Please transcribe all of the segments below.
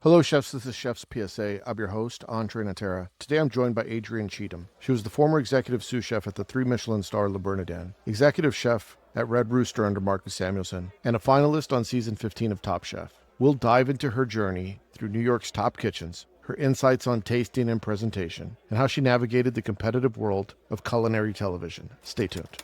Hello, chefs. This is Chef's PSA. I'm your host, André Natera. Today I'm joined by Adrienne Cheatham. She was the former Executive Sous Chef at the 3 Michelin star Le Bernardin, Executive Chef at Red Rooster under Marcus Samuelsson, and a finalist on Season 15 of Top Chef. We'll dive into her journey through New York's top kitchens, her insights on tasting and presentation, and how she navigated the competitive world of culinary television. Stay tuned.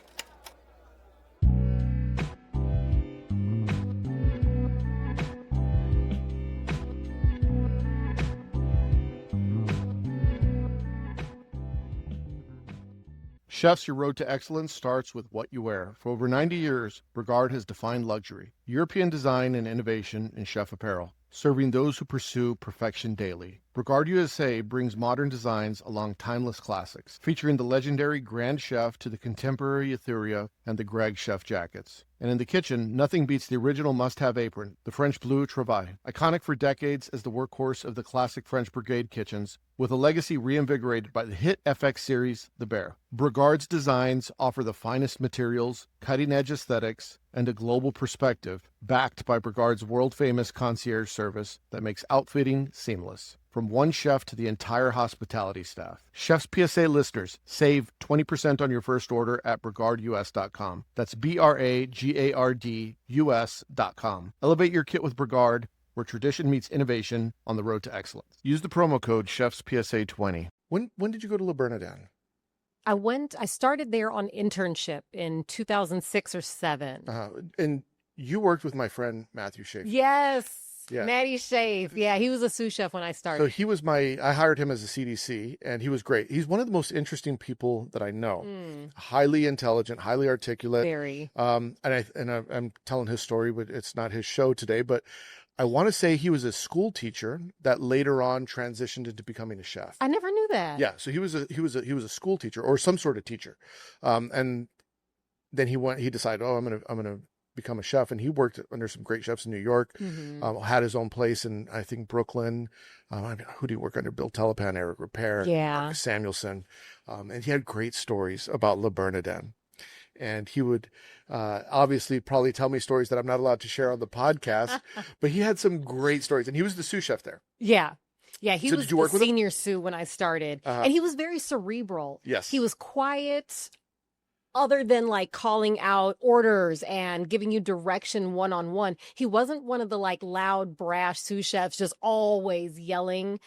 Chefs, your road to excellence starts with what you wear. For over 90 years, Brigard has defined luxury, European design and innovation in chef apparel, serving those who pursue perfection daily. Brigard USA brings modern designs along timeless classics, featuring the legendary Grand Chef to the contemporary Etheria and the Greg Chef jackets. And in the kitchen, nothing beats the original must-have apron, the French bleu travail. Iconic for decades as the workhorse of the classic French Brigade kitchens, with a legacy reinvigorated by the hit FX series, The Bear. Brigard's designs offer the finest materials, cutting-edge aesthetics, and a global perspective, backed by Brigard's world-famous concierge service that makes outfitting seamless. From one chef to the entire hospitality staff. Chef's PSA listeners, save 20% on your first order at brigardus.com. That's BRAGARDUS.com. Elevate your kit with Brigard, where tradition meets innovation on the road to excellence. Use the promo code CHEFSPSA20. When did you go to Le Bernardin? I started there on internship in 2006 or 7. And you worked with my friend Matthew Schaefer. Yes. Yeah. Matty Schaefer. Yeah, he was a sous chef when I started. So he was I hired him as a CDC, and he was great. He's one of the most interesting people that I know. Highly intelligent, highly articulate. Very. I'm telling his story, but it's not his show today. But I want to say he was a school teacher that later on transitioned into becoming a chef. I never knew that. Yeah, so he was a school teacher or some sort of teacher, and then he decided, I'm gonna become a chef, and he worked under some great chefs in New York. Had his own place in, I think, Brooklyn. Who did he work under? Bill Telepan, Eric Ripert, Marcus Samuelsson, and he had great stories about Le Bernardin. And he would obviously probably tell me stories that I'm not allowed to share on the podcast, but he had some great stories, and he was the sous chef there. Yeah. Yeah, he was the senior him? sous when I started, and he was very cerebral. Yes. He was quiet, other than like calling out orders and giving you direction one-on-one. He wasn't one of the like loud, brash sous chefs just always yelling.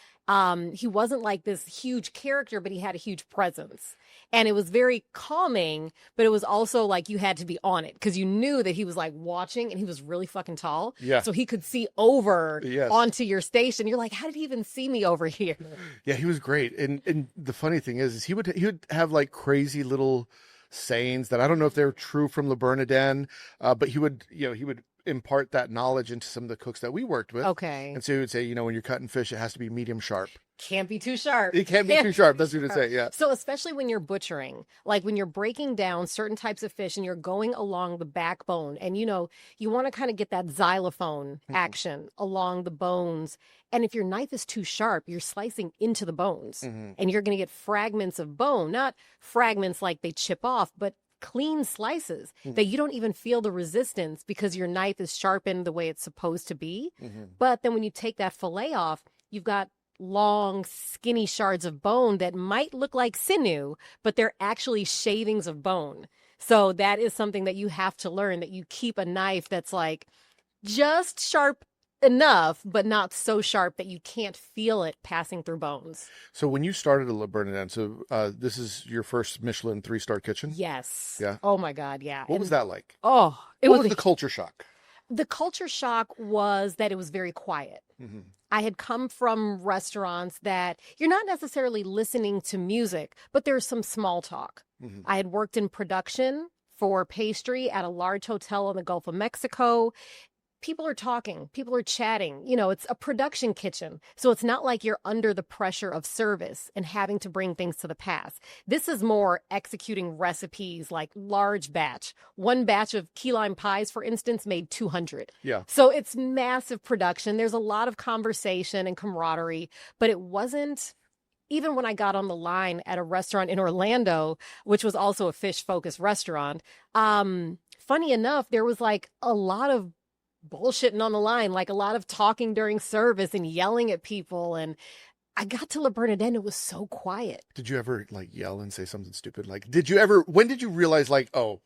He wasn't like this huge character, but he had a huge presence. And it was very calming, but it was also like you had to be on it because you knew that he was like watching, and he was really fucking tall. Yeah. So he could see over Yes. onto your station. You're like, how did he even see me over here? Yeah, he was great. And the funny thing is he would have like crazy little sayings that I don't know if they're true from Le Bernardin, but he would impart that knowledge into some of the cooks that we worked with. Okay. And so he would say, when you're cutting fish, it has to be medium sharp. Can't be too sharp. It can't be too sharp. That's what he would say. Yeah. So especially when you're butchering, like when you're breaking down certain types of fish and you're going along the backbone, and you want to kind of get that xylophone action along the bones. And if your knife is too sharp, you're slicing into the bones, and you're going to get fragments of bone, not fragments like they chip off, but clean slices that you don't even feel the resistance because your knife is sharpened the way it's supposed to be. But then when you take that fillet off, you've got long, skinny shards of bone that might look like sinew, but they're actually shavings of bone. So that is something that you have to learn, that you keep a knife that's like just sharp enough, but not so sharp that you can't feel it passing through bones. So when you started at Le Bernardin, this is your first Michelin 3-star kitchen? Yes. Yeah. Oh my God. Yeah. What was that like? Oh, What was the culture shock? The culture shock was that it was very quiet. I had come from restaurants that you're not necessarily listening to music, but there's some small talk. I had worked in production for pastry at a large hotel in the Gulf of Mexico. People are talking, people are chatting. It's a production kitchen. So it's not like you're under the pressure of service and having to bring things to the pass. This is more executing recipes like large batch. One batch of key lime pies, for instance, made 200. Yeah. So it's massive production. There's a lot of conversation and camaraderie, but it wasn't. Even when I got on the line at a restaurant in Orlando, which was also a fish-focused restaurant, funny enough, there was like a lot of bullshitting on the line, like a lot of talking during service and yelling at people. And I got to Le Bernardin, it was so quiet. Did you ever like yell and say something stupid? Like, when did you realize like, oh,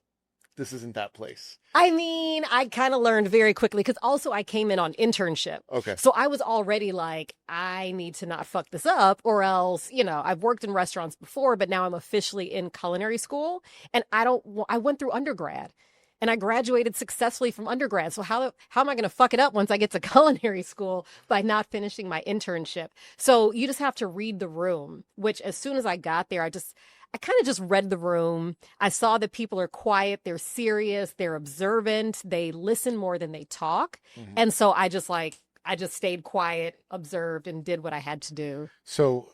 this isn't that place? I mean, I kind of learned very quickly because also I came in on internship. Okay. So I was already like, I need to not fuck this up or else, I've worked in restaurants before, but now I'm officially in culinary school and I went through undergrad and I graduated successfully from undergrad. So how am I going to fuck it up once I get to culinary school by not finishing my internship? So you just have to read the room, which as soon as I got there, I kind of just read the room. I saw that people are quiet, they're serious, they're observant, they listen more than they talk. Mm-hmm. And so I just stayed quiet, observed, and did what I had to do. So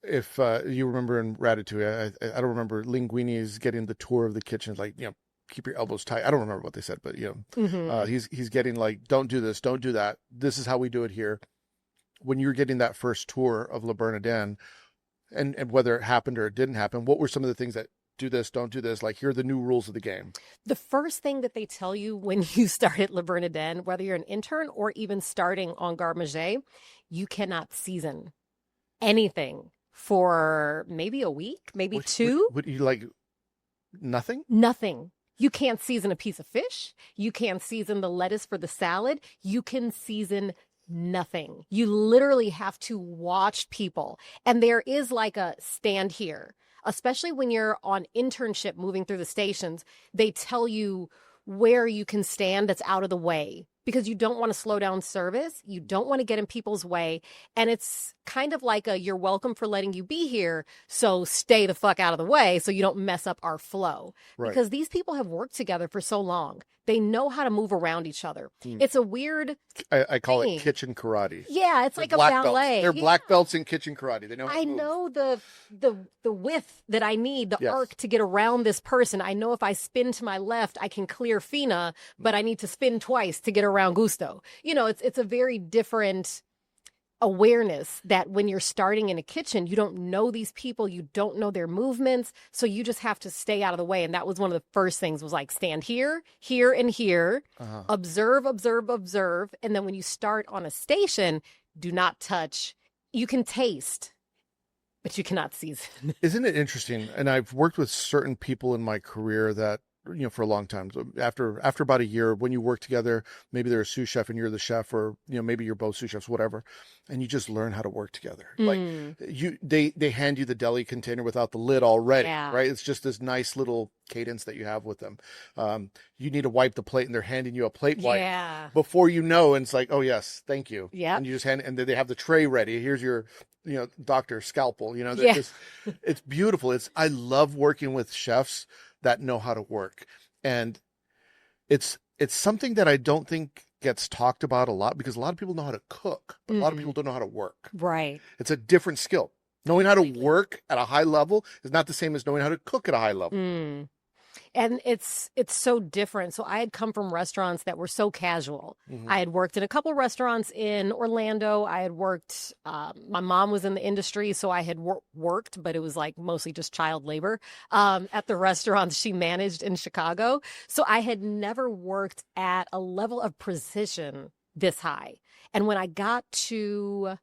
if you remember in Ratatouille, I don't remember Linguini's getting the tour of the kitchen, like, keep your elbows tight. I don't remember what they said, but, mm-hmm. He's getting like, don't do this, don't do that. This is how we do it here. When you're getting that first tour of Le Bernardin, and whether it happened or it didn't happen, what were some of the things that do this, don't do this? Like, here are the new rules of the game. The first thing that they tell you when you start at Le Bernardin, whether you're an intern or even starting on Garde Manger, you cannot season anything for maybe a week, maybe two. Would you like nothing? Nothing. You can't season a piece of fish. You can't season the lettuce for the salad. You can season nothing. You literally have to watch people. And there is like a stand here, especially when you're on internship moving through the stations, they tell you where you can stand that's out of the way because you don't want to slow down service. You don't want to get in people's way. And it's kind of like you're welcome for letting you be here. So stay the fuck out of the way so you don't mess up our flow. Right. Because these people have worked together for so long. They know how to move around each other. It's a weird I call it kitchen karate. Yeah, it's like a ballet. They're black belts in kitchen karate. They know how to move. know the width that I need, the arc to get around this person. I know if I spin to my left, I can clear Fina, but I need to spin twice to get around Gusto. It's a very different awareness that when you're starting in a kitchen, you don't know these people, you don't know their movements, so you just have to stay out of the way. And that was one of the first things was like stand here, here, and here, observe, observe, observe. And then when you start on a station, do not touch. You can taste, but you cannot season. Isn't it interesting? And I've worked with certain people in my career that, for a long time. So after about a year, when you work together, maybe they're a sous chef and you're the chef, or maybe you're both sous chefs, whatever, and you just learn how to work together. Like they hand you the deli container without the lid already, right? It's just this nice little cadence that you have with them. You need to wipe the plate, and they're handing you a plate wipe before you know, and it's like, oh yes, thank you. Yeah, and you just hand, and they have the tray ready. Here's your doctor scalpel. It's beautiful. I love working with chefs that know how to work. And it's something that I don't think gets talked about a lot because a lot of people know how to cook, but a lot of people don't know how to work. Right. It's a different skill. Knowing how to work at a high level is not the same as knowing how to cook at a high level. And it's so different. So I had come from restaurants that were so casual. I had worked in a couple restaurants in Orlando. I had worked, my mom was in the industry, so I had worked, but it was like mostly just child labor at the restaurants she managed in Chicago. So I had never worked at a level of precision this high. And when I got to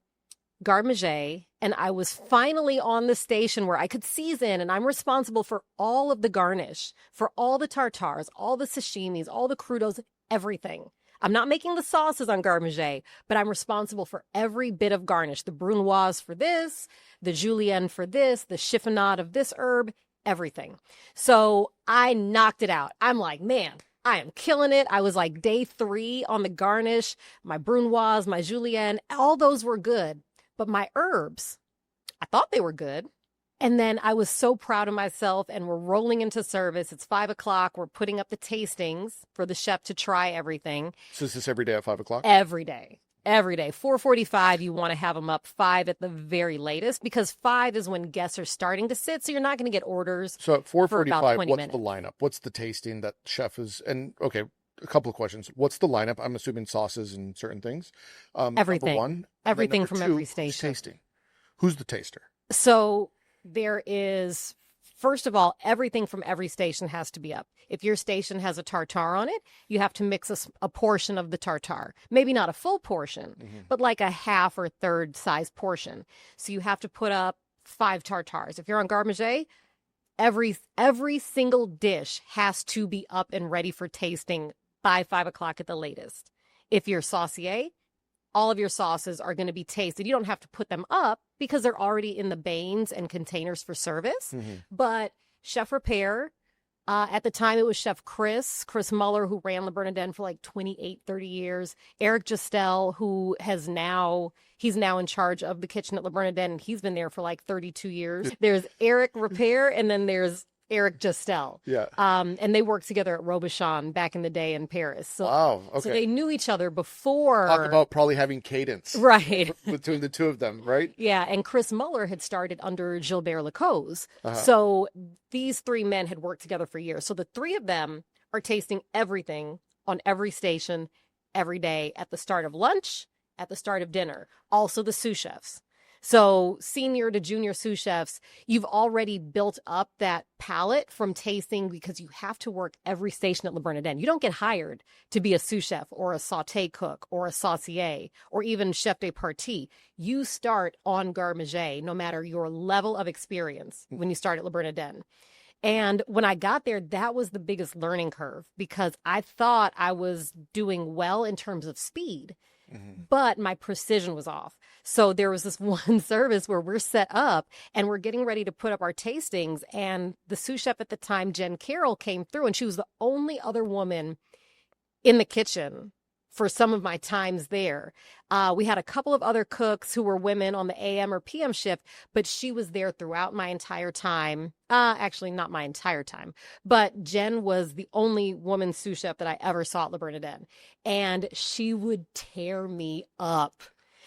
Garde Manger, and I was finally on the station where I could season, and I'm responsible for all of the garnish, for all the tartares, all the sashimis, all the crudos, everything. I'm not making the sauces on Garde Manger, but I'm responsible for every bit of garnish. The brunoise for this, the julienne for this, the chiffonade of this herb, everything. So I knocked it out. I'm like, man, I am killing it. I was like day 3 on the garnish, my brunoise, my julienne, all those were good. But my herbs, I thought they were good. And then I was so proud of myself, and we're rolling into service. It's 5:00. We're putting up the tastings for the chef to try everything. So is this every day at 5:00? Every day. Every day. 4:45, you want to have them up. 5 at the very latest, because 5 is when guests are starting to sit. So you're not going to get orders. So at 4:45, what's minutes. the lineup? What's the tasting that chef is? And okay, a couple of questions. What's the lineup? I'm assuming sauces and certain things. Everything. Number 1. Everything from 2, every station. Tasting. Who's the taster? So there is First of all, everything from every station has to be up. If your station has a tartare on it, you have to mix a portion of the tartare. Maybe not a full portion, but like a half or third size portion. So you have to put up 5 tartares. If you're on garde-manger, every single dish has to be up and ready for tasting by 5 o'clock at the latest. If you're saucier, all of your sauces are going to be tasted. You don't have to put them up because they're already in the bains and containers for service. But Chef Ripert, at the time it was Chef Chris Muller, who ran Le Bernardin for like 28, 30 years. Eric Gistel, who he's now in charge of the kitchen at Le Bernardin, and he's been there for like 32 years. There's Eric Ripert, and then there's Eric Gistel. Yeah. And they worked together at Robuchon back in the day in Paris. So, wow. Okay. So they knew each other before. Talk about probably having cadence. Right. Between the two of them, right? Yeah. And Chris Muller had started under Gilbert Lecause. So these 3 men had worked together for years. So the 3 of them are tasting everything on every station every day at the start of lunch, at the start of dinner. Also the sous chefs. So senior to junior sous chefs, you've already built up that palate from tasting because you have to work every station at Le Bernardin. You don't get hired to be a sous chef or a sauté cook or a saucier or even chef de partie. You start on garde-manger, no matter your level of experience when you start at Le Bernardin. And when I got there, that was the biggest learning curve because I thought I was doing well in terms of speed. But my precision was off. So there was this one service where we're set up and we're getting ready to put up our tastings. And the sous chef at the time, Jen Carroll, came through, and she was the only other woman in the kitchen for some of my times there. We had a couple of other cooks who were women on the AM or PM shift, but she was there throughout my entire time. Actually, not my entire time, but Jen was the only woman sous chef that I ever saw at Le Bernardin. And she would tear me up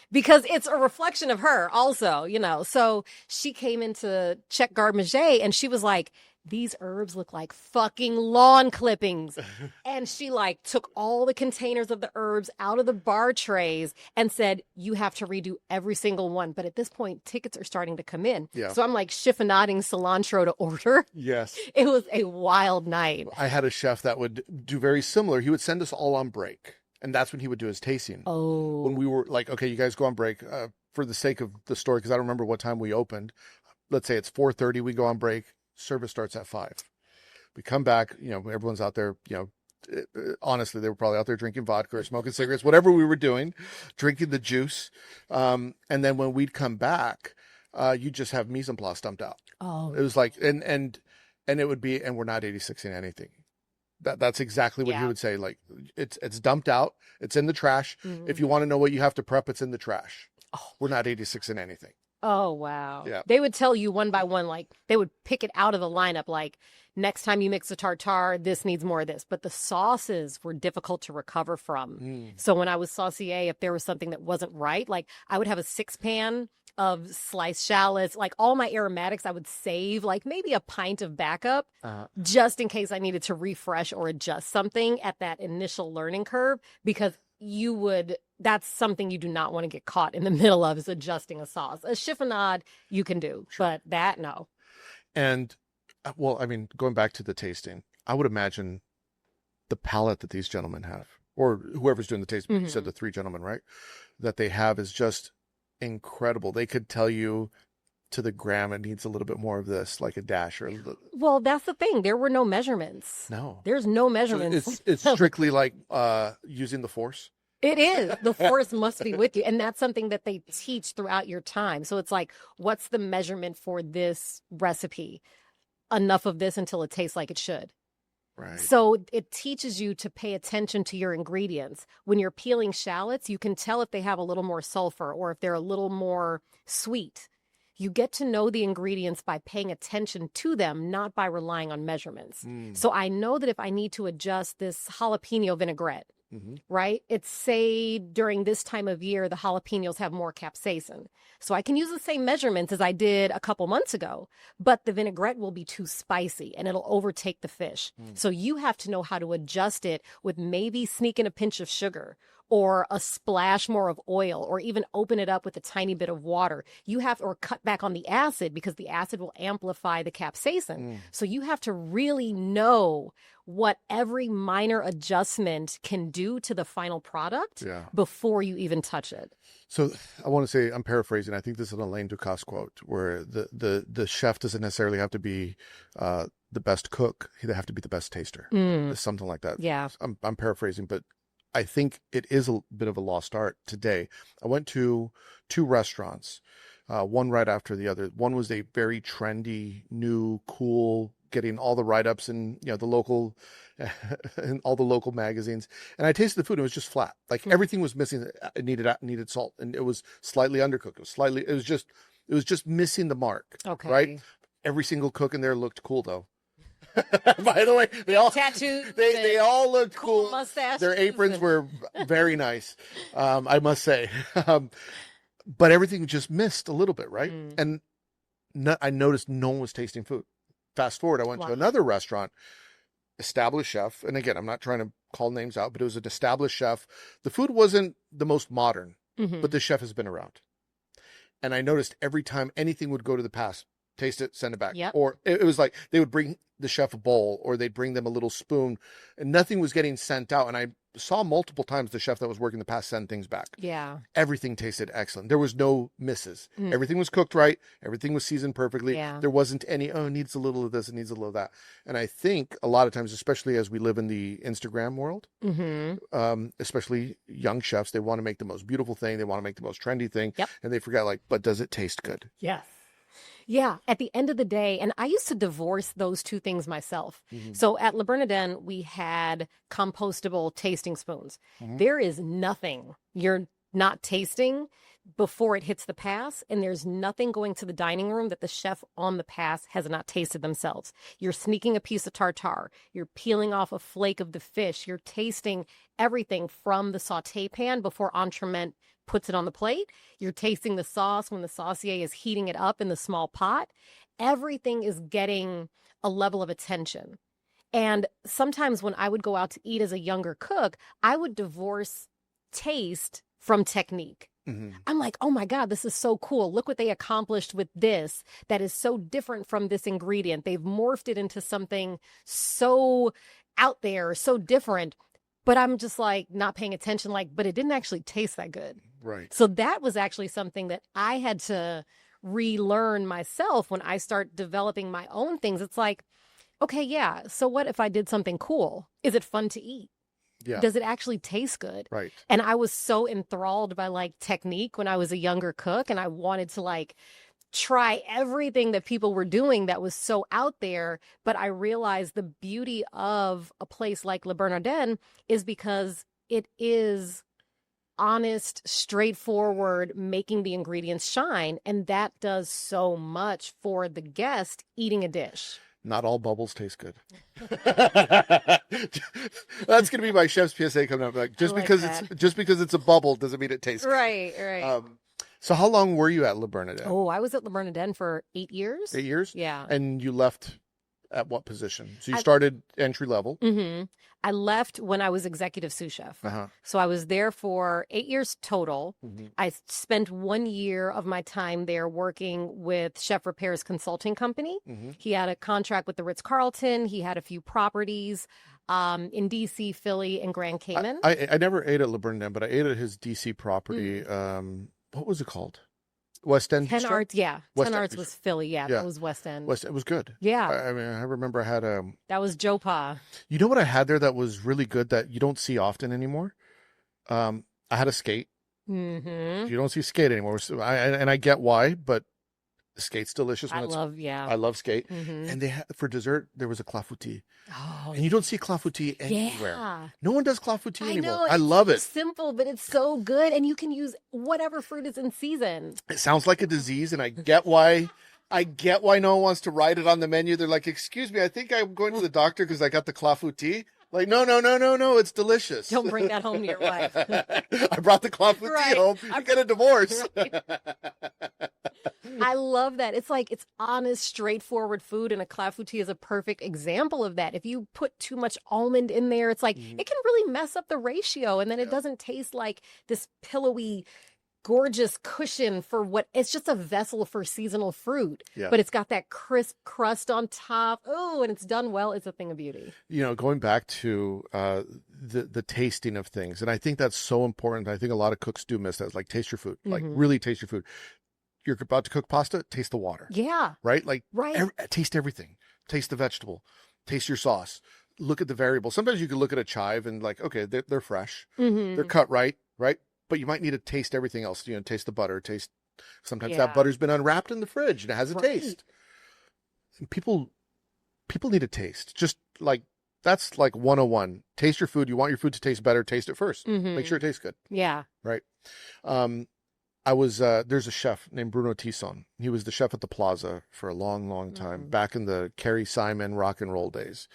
because it's a reflection of her also, you know. So she came in to check garde-manger and she was like, these herbs look like fucking lawn clippings. And she like took all the containers of the herbs out of the bar trays and said, you have to redo every single one. But at this point, tickets are starting to come in. Yeah. So I'm like chiffonading cilantro to order. Yes. It was a wild night. I had a chef that would do very similar. He would send us all on break. And that's when he would do his tasting. Oh. When we were like, okay, you guys go on break for the sake of the story, because I don't remember what time we opened. Let's say it's 4:30. We go on break. Service starts at 5. We come back, you know, everyone's out there, you know, honestly, they were probably out there drinking vodka or smoking cigarettes, whatever we were doing, drinking the juice. And then when we'd come back, you just have mise en place dumped out. Oh. It was like, and it would be, and we're not 86ing anything. That's exactly what he would say. Like it's dumped out. It's in the trash. If you want to know what you have to prep, it's in the trash. We're not 86ing anything. Oh, wow. Yeah. They would tell you one by one, like they would pick it out of the lineup. Like next time you mix a tartare, this needs more of this. But the sauces were difficult to recover from. So when I was saucier, if there was something that wasn't right, like I would have a 6-pan of sliced shallots, like all my aromatics, I would save like maybe a pint of backup just in case I needed to refresh or adjust something at that initial learning curve, because that's something you do not want to get caught in the middle of, is adjusting a sauce. A chiffonade you can do, but that, no. And well, I mean, going back to the tasting, I would imagine the palate that these gentlemen have, or whoever's doing the tasting, you said the 3 gentlemen, right? That they have is just incredible. They could tell you to the gram it needs a little bit more of this, like a dash or a little... Well, that's the thing. There were no measurements. No. There's no measurements. So it's strictly like using the force. It is. The force must be with you. And that's something that they teach throughout your time. So it's like, what's the measurement for this recipe? Enough of this until it tastes like it should. Right. So it teaches you to pay attention to your ingredients. When you're peeling shallots, you can tell if they have a little more sulfur or if they're a little more sweet. You get to know the ingredients by paying attention to them, not by relying on measurements. So I know that if I need to adjust this jalapeno vinaigrette, right? It's say during this time of year, the jalapenos have more capsaicin. So I can use the same measurements as I did a couple months ago, but the vinaigrette will be too spicy and it'll overtake the fish. So you have to know how to adjust it with maybe sneaking a pinch of sugar or a splash more of oil, or even open it up with a tiny bit of water. You have, or cut back on the acid because the acid will amplify the capsaicin. So you have to really know what every minor adjustment can do to the final product before you even touch it. So I want to say, I'm paraphrasing, I think this is an Alain Ducasse quote, where the chef doesn't necessarily have to be the best cook. They have to be the best taster. Something like that. Yeah. I'm paraphrasing, but I think it is a bit of a lost art today. I went to 2 restaurants, one right after the other. One was a very trendy, new, cool, getting all the write-ups in, the local in all the local magazines. And I tasted the food and it was just flat. Like everything was missing. It needed salt, and it was slightly undercooked. It was just missing the mark. Okay. Right? Every single cook in there looked cool though. By the way, they all tattoos. They all looked cool. Mustaches. Their aprons were very nice, I must say. But everything just missed a little bit, right? And I noticed no one was tasting food. Fast forward, I went to another restaurant, established chef, and again, I'm not trying to call names out, but it was an established chef. The food wasn't the most modern, but the chef has been around. And I noticed every time anything would go to the pass, taste it, send it back. Or it was like they would bring the chef a bowl, or they'd bring them a little spoon, and nothing was getting sent out. And I saw multiple times the chef that was working the pass send things back. Yeah. Everything tasted excellent. There was no misses. Everything was cooked right. Everything was seasoned perfectly. There wasn't any, it needs a little of this, it needs a little of that. And I think a lot of times, especially as we live in the Instagram world, especially young chefs, they want to make the most beautiful thing. They want to make the most trendy thing. And they forget, but does it taste good? Yes. Yeah, at the end of the day, and I used to divorce those two things myself. So at Le Bernardin, we had compostable tasting spoons. There is nothing you're not tasting before it hits the pass, and there's nothing going to the dining room that the chef on the pass has not tasted themselves. You're sneaking a piece of tartare. You're peeling off a flake of the fish. You're tasting everything from the saute pan before entremet puts it on the plate. You're tasting the sauce when the saucier is heating it up in the small pot. Everything is getting a level of attention. And sometimes when I would go out to eat as a younger cook, I would divorce taste from technique. I'm like, oh my God, this is so cool. Look what they accomplished with this that is so different from this ingredient. They've morphed it into something so out there, so different. But I'm just like not paying attention, but it didn't actually taste that good. Right. So that was actually something that I had to relearn myself when I start developing my own things. It's like, okay, yeah, so what if I did something cool? Is it fun to eat? Yeah. Does it actually taste good? Right. And I was so enthralled by technique when I was a younger cook, and I wanted to try everything that people were doing that was so out there. But I realized the beauty of a place like Le Bernardin is because it is honest, straightforward, making the ingredients shine. And that does so much for the guest eating a dish. Not all bubbles taste good. That's going to be my chef's PSA coming up. Just because it's a bubble doesn't mean it tastes good. Right. So how long were you at Le Bernardin? Oh, I was at Le Bernardin for 8 years. 8 years? Yeah. And you left at what position? So you started entry level. I left when I was executive sous chef. So I was there for 8 years total. I spent 1 year of my time there working with Chef Ripert's consulting company. He had a contract with the Ritz-Carlton. He had a few properties in DC, Philly, and Grand Cayman. I never ate at Le Bernardin, but I ate at his DC property. What was it called? West End. 10 Arts, yeah. West 10 Arts was Philly, yeah. That was West End. It was good. Yeah. I mean, I remember I had that was Joe Pa. You know what I had there that was really good that you don't see often anymore? I had a skate. You don't see skate anymore. And I get why, but the skate's delicious. I love skate. And they had, for dessert, there was a clafoutis. Oh, and you don't see clafoutis anywhere. Yeah. No one does clafoutis anymore. I love it. It's simple, but it's so good. And you can use whatever fruit is in season. It sounds like a disease, and I get why no one wants to write it on the menu. They're like, excuse me, I think I'm going to the doctor because I got the clafoutis. Like, no, it's delicious. Don't bring that home to your wife. I brought the clafoutis home. You get a divorce. I love that. It's like it's honest, straightforward food, and a clafouti is a perfect example of that. If you put too much almond in there, it's like it can really mess up the ratio, and then it doesn't taste like this pillowy, gorgeous cushion for what it's just a vessel for seasonal fruit. Yeah. But it's got that crisp crust on top. Oh, and it's done well. It's a thing of beauty. Going back to the tasting of things, and I think that's so important. I think a lot of cooks do miss that. It's like taste your food, like really taste your food. You're about to cook pasta, taste the water. Yeah. Right? Like right. Taste everything. Taste the vegetable. Taste your sauce. Look at the variables. Sometimes you can look at a chive and like, okay, they're fresh. They're cut right? But you might need to taste everything else. Taste the butter. Sometimes that butter's been unwrapped in the fridge and it has a taste. And people need a taste. Just like, that's like 101. Taste your food. You want your food to taste better. Taste it first. Make sure it tastes good. Yeah. Right. There's a chef named Bruno Tisson. He was the chef at the Plaza for a long, long time, back in the Carrie Simon rock and roll days.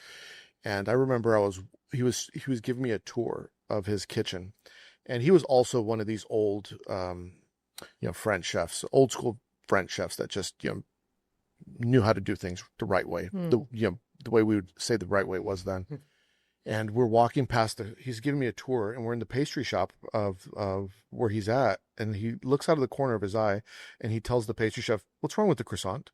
And I remember he was giving me a tour of his kitchen. And he was also one of these old, French chefs, old school French chefs that just, knew how to do things the right way. The way we would say the right way was then. And we're walking past he's giving me a tour, and we're in the pastry shop of where he's at. And he looks out of the corner of his eye and he tells the pastry chef, "What's wrong with the croissant?"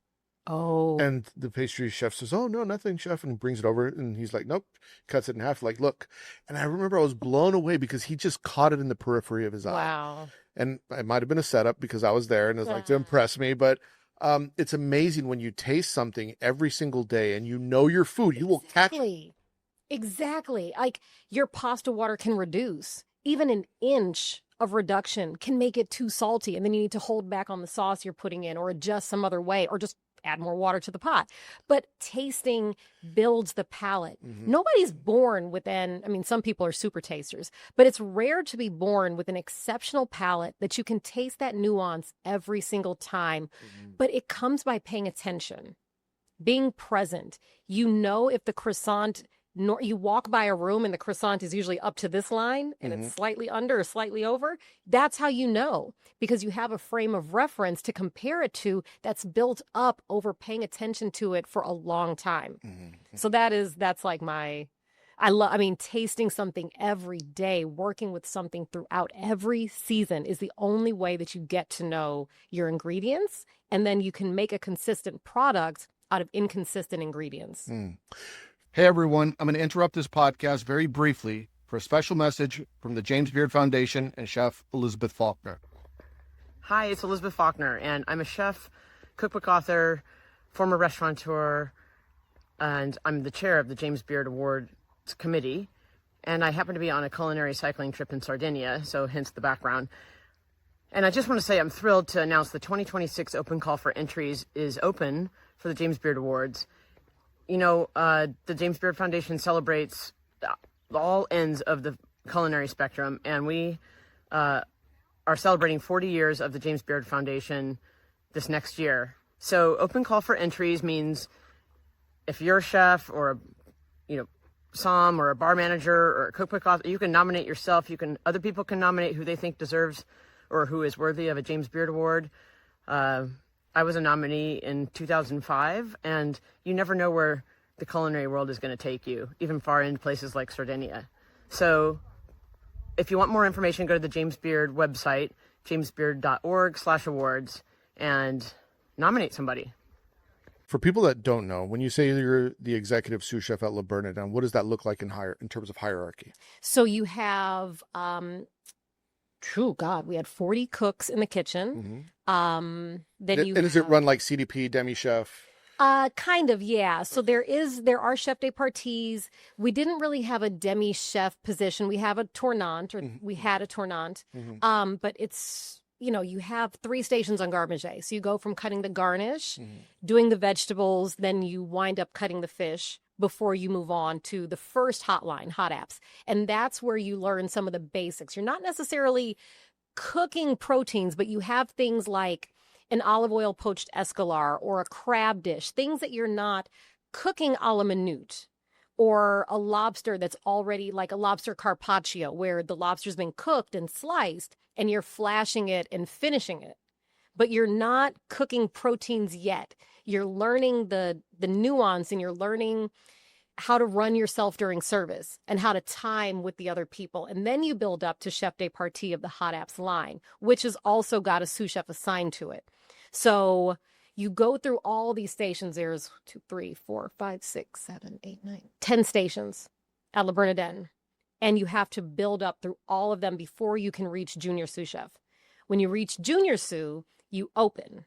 Oh. And the pastry chef says, "Oh, no, nothing, chef." And he brings it over and he's like, "Nope," cuts it in half, like, "Look." And I remember I was blown away because he just caught it in the periphery of his eye. Wow. And it might have been a setup because I was there and it was like to impress me. But it's amazing when you taste something every single day and your food, you will catch. Exactly. Like your pasta water can reduce. Even an inch of reduction can make it too salty. And then you need to hold back on the sauce you're putting in or adjust some other way or just add more water to the pot. But tasting builds the palate. Nobody's born some people are super tasters, but it's rare to be born with an exceptional palate that you can taste that nuance every single time. But it comes by paying attention, being present. If the croissant, you walk by a room and the croissant is usually up to this line and it's slightly under or slightly over. That's how you know, because you have a frame of reference to compare it to that's built up over paying attention to it for a long time. So that's like tasting something every day, working with something throughout every season is the only way that you get to know your ingredients. And then you can make a consistent product out of inconsistent ingredients. Hey, everyone. I'm going to interrupt this podcast very briefly for a special message from the James Beard Foundation and Chef Elizabeth Faulkner. Hi, it's Elizabeth Faulkner, and I'm a chef, cookbook author, former restaurateur, and I'm the chair of the James Beard Awards Committee. And I happen to be on a culinary cycling trip in Sardinia, so hence the background. And I just want to say I'm thrilled to announce the 2026 open call for entries is open for the James Beard Awards. The James Beard Foundation celebrates all ends of the culinary spectrum, and we are celebrating 40 years of the James Beard Foundation this next year. So open call for entries means if you're a chef or a som or a bar manager or a cookbook author, you can nominate yourself. Other people can nominate who they think deserves or who is worthy of a James Beard Award. I was a nominee in 2005, and you never know where the culinary world is going to take you, even far in places like Sardinia. So if you want more information, go to the James Beard website, jamesbeard.org/awards, and nominate somebody. For people that don't know, when you say you're the executive sous chef at Le Bernardin, what does that look like in terms of hierarchy? So you have... we had 40 cooks in the kitchen. Is it run like CDP, demi chef? Kind of, yeah. So there are chef de parties. We didn't really have a demi chef position. We have a tournant, or we had a tournant. But it's, you have 3 stations on garde manger. So you go from cutting the garnish, doing the vegetables, then you wind up cutting the fish before you move on to the first hotline, hot apps. And that's where you learn some of the basics. You're not necessarily cooking proteins, but you have things like an olive oil poached escalar or a crab dish, things that you're not cooking a la minute, or a lobster that's already like a lobster carpaccio where the lobster's been cooked and sliced and you're flashing it and finishing it. but you're not cooking proteins yet. You're learning the nuance, and you're learning how to run yourself during service and how to time with the other people. And then you build up to chef de partie of the hot apps line, which has also got a sous chef assigned to it. So you go through all these stations. There's 2, 3, 4, 5, 6, 7, 8, 9, 10 stations at Le Bernardin. And you have to build up through all of them before you can reach junior sous chef. When you reach junior sous, you open.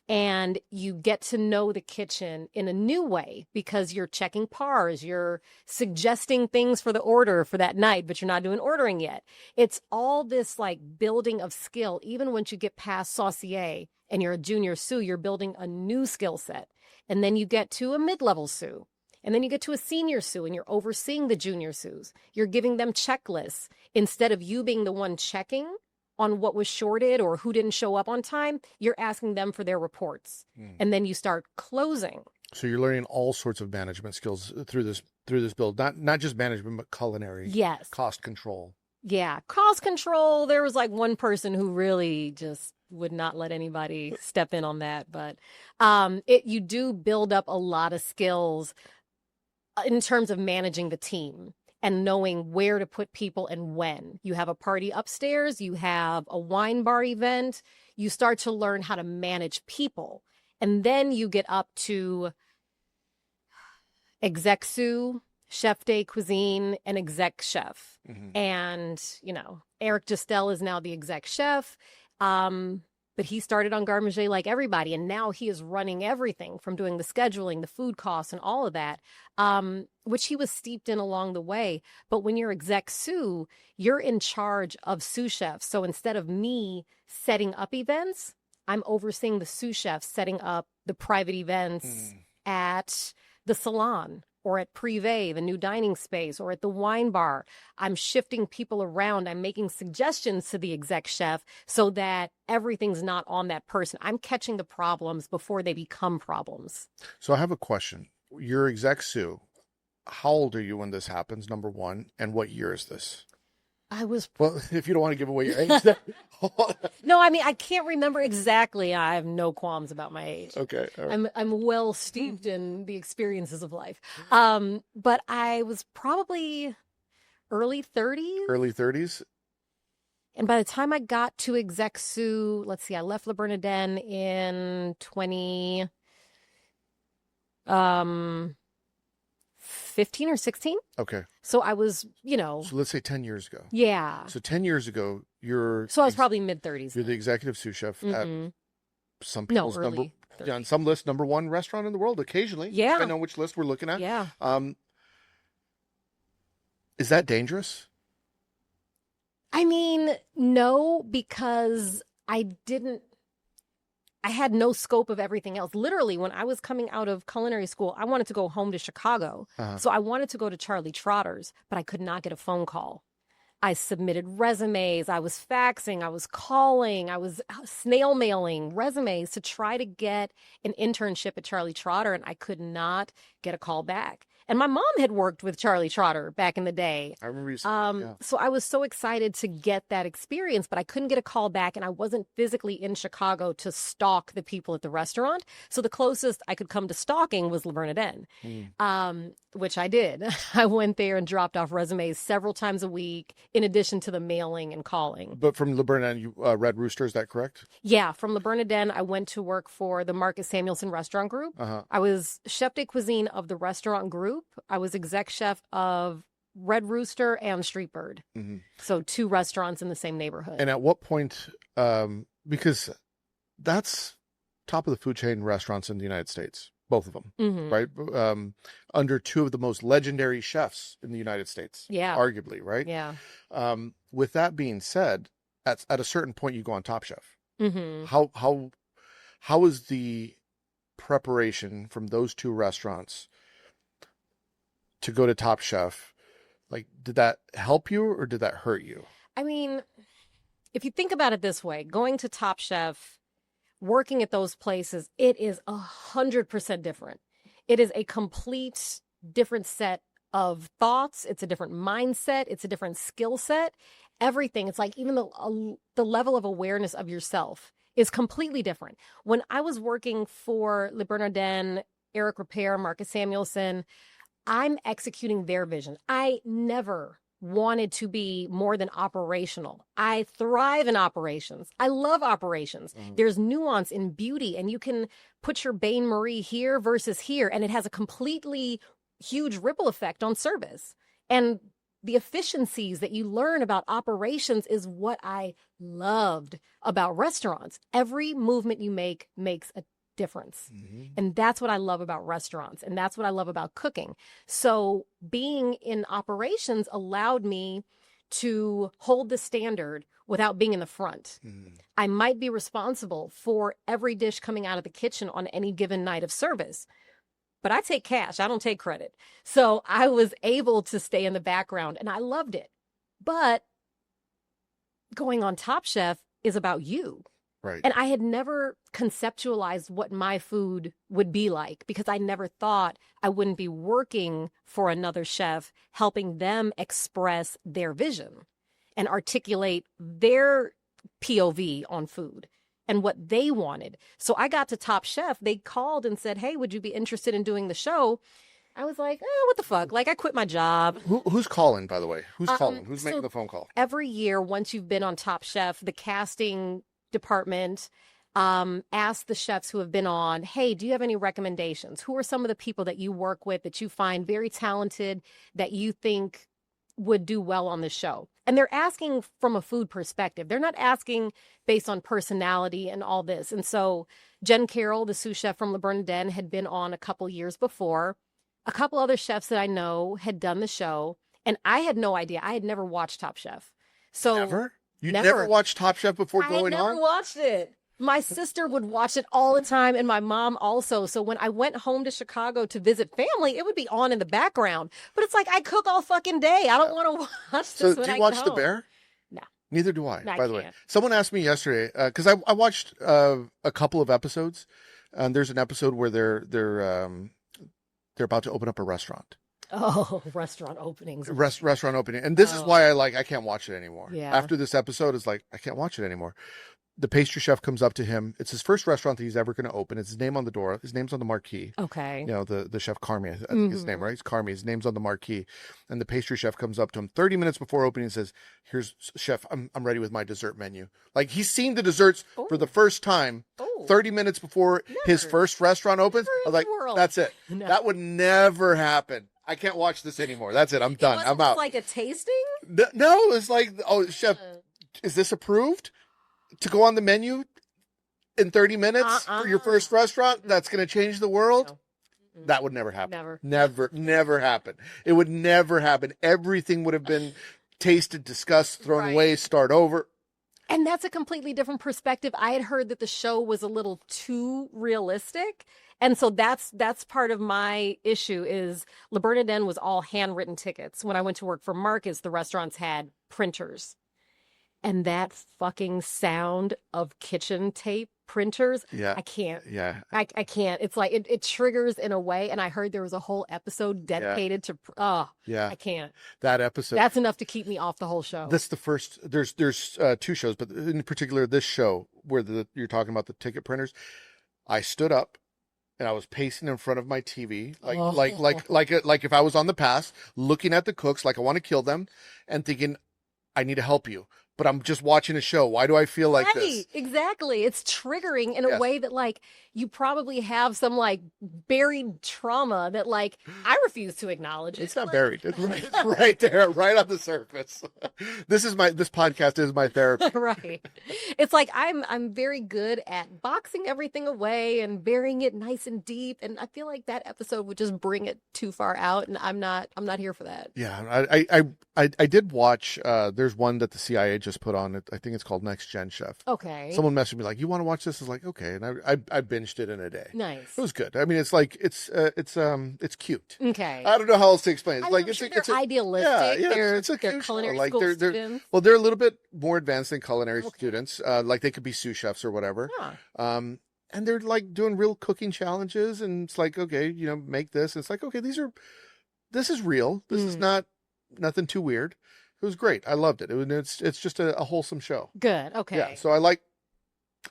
And you get to know the kitchen in a new way because you're checking pars, you're suggesting things for the order for that night, but you're not doing ordering yet. It's all this like building of skill. Even once you get past saucier and you're a junior sous, you're building a new skill set. And then you get to a mid-level sous. And then you get to a senior sous and you're overseeing the junior sous. You're giving them checklists instead of you being the one checking on what was shorted or who didn't show up on time. You're asking them for their reports. And then you start closing. So you're learning all sorts of management skills through this build, not just management, but culinary. Yes. Cost control. Yeah. Cost control. There was like one person who really just would not let anybody step in on that. But you do build up a lot of skills in terms of managing the team and knowing where to put people and when. You have a party upstairs, you have a wine bar event, you start to learn how to manage people. And then you get up to exec sous, chef de cuisine, and exec chef. And, Eric Gistel is now the exec chef. But he started on Garde Manger like everybody, and now he is running everything from doing the scheduling, the food costs, and all of that, which he was steeped in along the way. But when you're exec sous, you're in charge of sous chefs. So instead of me setting up events, I'm overseeing the sous chefs setting up the private events at the salon or at Privé, the new dining space, or at the wine bar. I'm shifting people around. I'm making suggestions to the exec chef so that everything's not on that person. I'm catching the problems before they become problems. So I have a question. You're exec sous. How old are you when this happens, number one? And what year is this? Well, if you don't want to give away your age. No, I mean, I can't remember exactly. I have no qualms about my age. Okay. All right. I'm well steeped in the experiences of life. But I was probably early 30s. Early 30s? And by the time I got to exec sous, let's see, I left Le Bernardin in 2015 or 16. Okay. So I was, So let's say 10 years ago. Yeah. So 10 years ago, So I was probably mid-30s. You're the executive sous chef at some No, people's early 30s. on some list, number one restaurant in the world occasionally. Yeah. Depending on which list we're looking at. Yeah. Is that dangerous? I mean, no, because I had no scope of everything else. Literally, when I was coming out of culinary school, I wanted to go home to Chicago. So I wanted to go to Charlie Trotter's, but I could not get a phone call. I submitted resumes. I was faxing. I was calling. I was snail mailing resumes to try to get an internship at Charlie Trotter, and I could not get a call back. And my mom had worked with Charlie Trotter back in the day. I remember you So I was so excited to get that experience, but I couldn't get a call back, and I wasn't physically in Chicago to stalk the people at the restaurant. So the closest I could come to stalking was Le Bernardin, which I did. I went there and dropped off resumes several times a week, in addition to the mailing and calling. But from Le Bernardin, you Red Rooster, is that correct? Yeah, from Le Bernardin, I went to work for the Marcus Samuelson Restaurant Group. I was chef de cuisine of the restaurant group. I was exec chef of Red Rooster and Street Bird. So 2 restaurants in the same neighborhood. And at what point, because that's top of the food chain restaurants in the United States, both of them, right? Under 2 of the most legendary chefs in the United States, arguably, right? Yeah. With that being said, at a certain point, you go on Top Chef. How is the preparation from those 2 restaurants to go to Top Chef? Like, did that help you or did that hurt you? I mean, if you think about it this way, going to Top Chef, working at those places, it is 100% different. It is a complete different set of thoughts. It's a different mindset. It's a different skill set. Everything. It's like even the level of awareness of yourself is completely different. When I was working for Le Bernardin, Eric Ripert, Marcus Samuelson, I'm executing their vision. I never wanted to be more than operational. I thrive in operations. I love operations. There's nuance in beauty, and you can put your Bain Marie here versus here, and it has a completely huge ripple effect on service. And the efficiencies that you learn about operations is what I loved about restaurants. Every movement you make makes a difference. And that's what I love about restaurants. And that's what I love about cooking. So being in operations allowed me to hold the standard without being in the front. I might be responsible for every dish coming out of the kitchen on any given night of service, but I take cash. I don't take credit. So I was able to stay in the background and I loved it. But going on Top Chef is about you. Right. And I had never conceptualized what my food would be like because I never thought I wouldn't be working for another chef, helping them express their vision and articulate their POV on food and what they wanted. So I got to Top Chef. They called and said, hey, would you be interested in doing the show? I was like, what the fuck? Like, I quit my job. Who's calling, by the way? Who's calling? Who's making the phone call? Every year, once you've been on Top Chef, the casting department ask the chefs who have been on, hey, do you have any recommendations? Who are some of the people that you work with that you find very talented that you think would do well on the show? And they're asking from a food perspective. They're not asking based on personality and all this. And so Jen Carroll, the sous chef from Le Bernardin, had been on a couple years before. A couple other chefs that I know had done the show, and I had no idea. I had never watched Top Chef. So Never? You never watched Top Chef before going I had never watched it. My sister would watch it all the time, and my mom also. So when I went home to Chicago to visit family, it would be on in the background. But it's like, I cook all fucking day. I don't want to watch this So when do I you watch get The home. Bear? No. Neither do I, No, by I the way. can't. Someone asked me yesterday, because I watched a couple of episodes, and there's an episode where they're about to open up a restaurant. Oh, restaurant openings. Restaurant opening. And this is why I can't watch it anymore. Yeah. After this episode, it's like, I can't watch it anymore. The pastry chef comes up to him. It's his first restaurant that he's ever going to open. It's his name on the door. His name's on the marquee. Okay. You know, the chef Carmi, I think his name, right? It's Carmi. His name's on the marquee. And the pastry chef comes up to him 30 minutes before opening and says, here's, chef, I'm ready with my dessert menu. Like, he's seen the desserts for the first time 30 minutes before his first restaurant opens. I was like, that's it. No. That would never happen. I can't watch this anymore. That's it. I'm done. I'm out. Like a tasting? No, it's like, oh, chef, is this approved to go on the menu in 30 minutes for your first restaurant? That's going to change the world? No. That would never happen. Never happen. It would never happen. Everything would have been tasted, discussed, thrown away, start over. And that's a completely different perspective. I had heard that the show was a little too realistic. And so that's part of my issue is Le Bernardin was all handwritten tickets. When I went to work for Marcus, the restaurants had printers. And that fucking sound of kitchen tape printers, I can't. Yeah. I can't. It's like it triggers in a way. And I heard there was a whole episode dedicated to, I can't. That episode. That's enough to keep me off the whole show. That's the first, there's two shows, but in particular, this show where you're talking about the ticket printers, I stood up and I was pacing in front of my TV, like if I was on the pass, looking at the cooks, like I want to kill them and thinking, I need to help you. But I'm just watching a show. Why do I feel like this? Exactly. It's triggering in a way that, like, you probably have some, like, buried trauma that, like, I refuse to acknowledge. It's not buried. It's right there, right on the surface. This podcast is my therapy. Right. It's like I'm very good at boxing everything away and burying it nice and deep. And I feel like that episode would just bring it too far out. And I'm not here for that. Yeah. I did watch, there's one that the CIA just put on. I think it's called Next Gen Chef. Okay. Someone messaged me like, you want to watch this? I was like, okay. And I binged it in a day. Nice. It was good. I mean, it's like, it's cute. Okay. I don't know how else to explain it. It's they're idealistic. Yeah, they're culinary like school students. Well, they're a little bit more advanced than culinary students. Like they could be sous chefs or whatever. Huh. And they're like doing real cooking challenges. And it's like, okay, make this. And it's like, okay, this is real. This is not nothing too weird. It was great. I loved it. It's just a wholesome show. Good. Okay. Yeah. So I like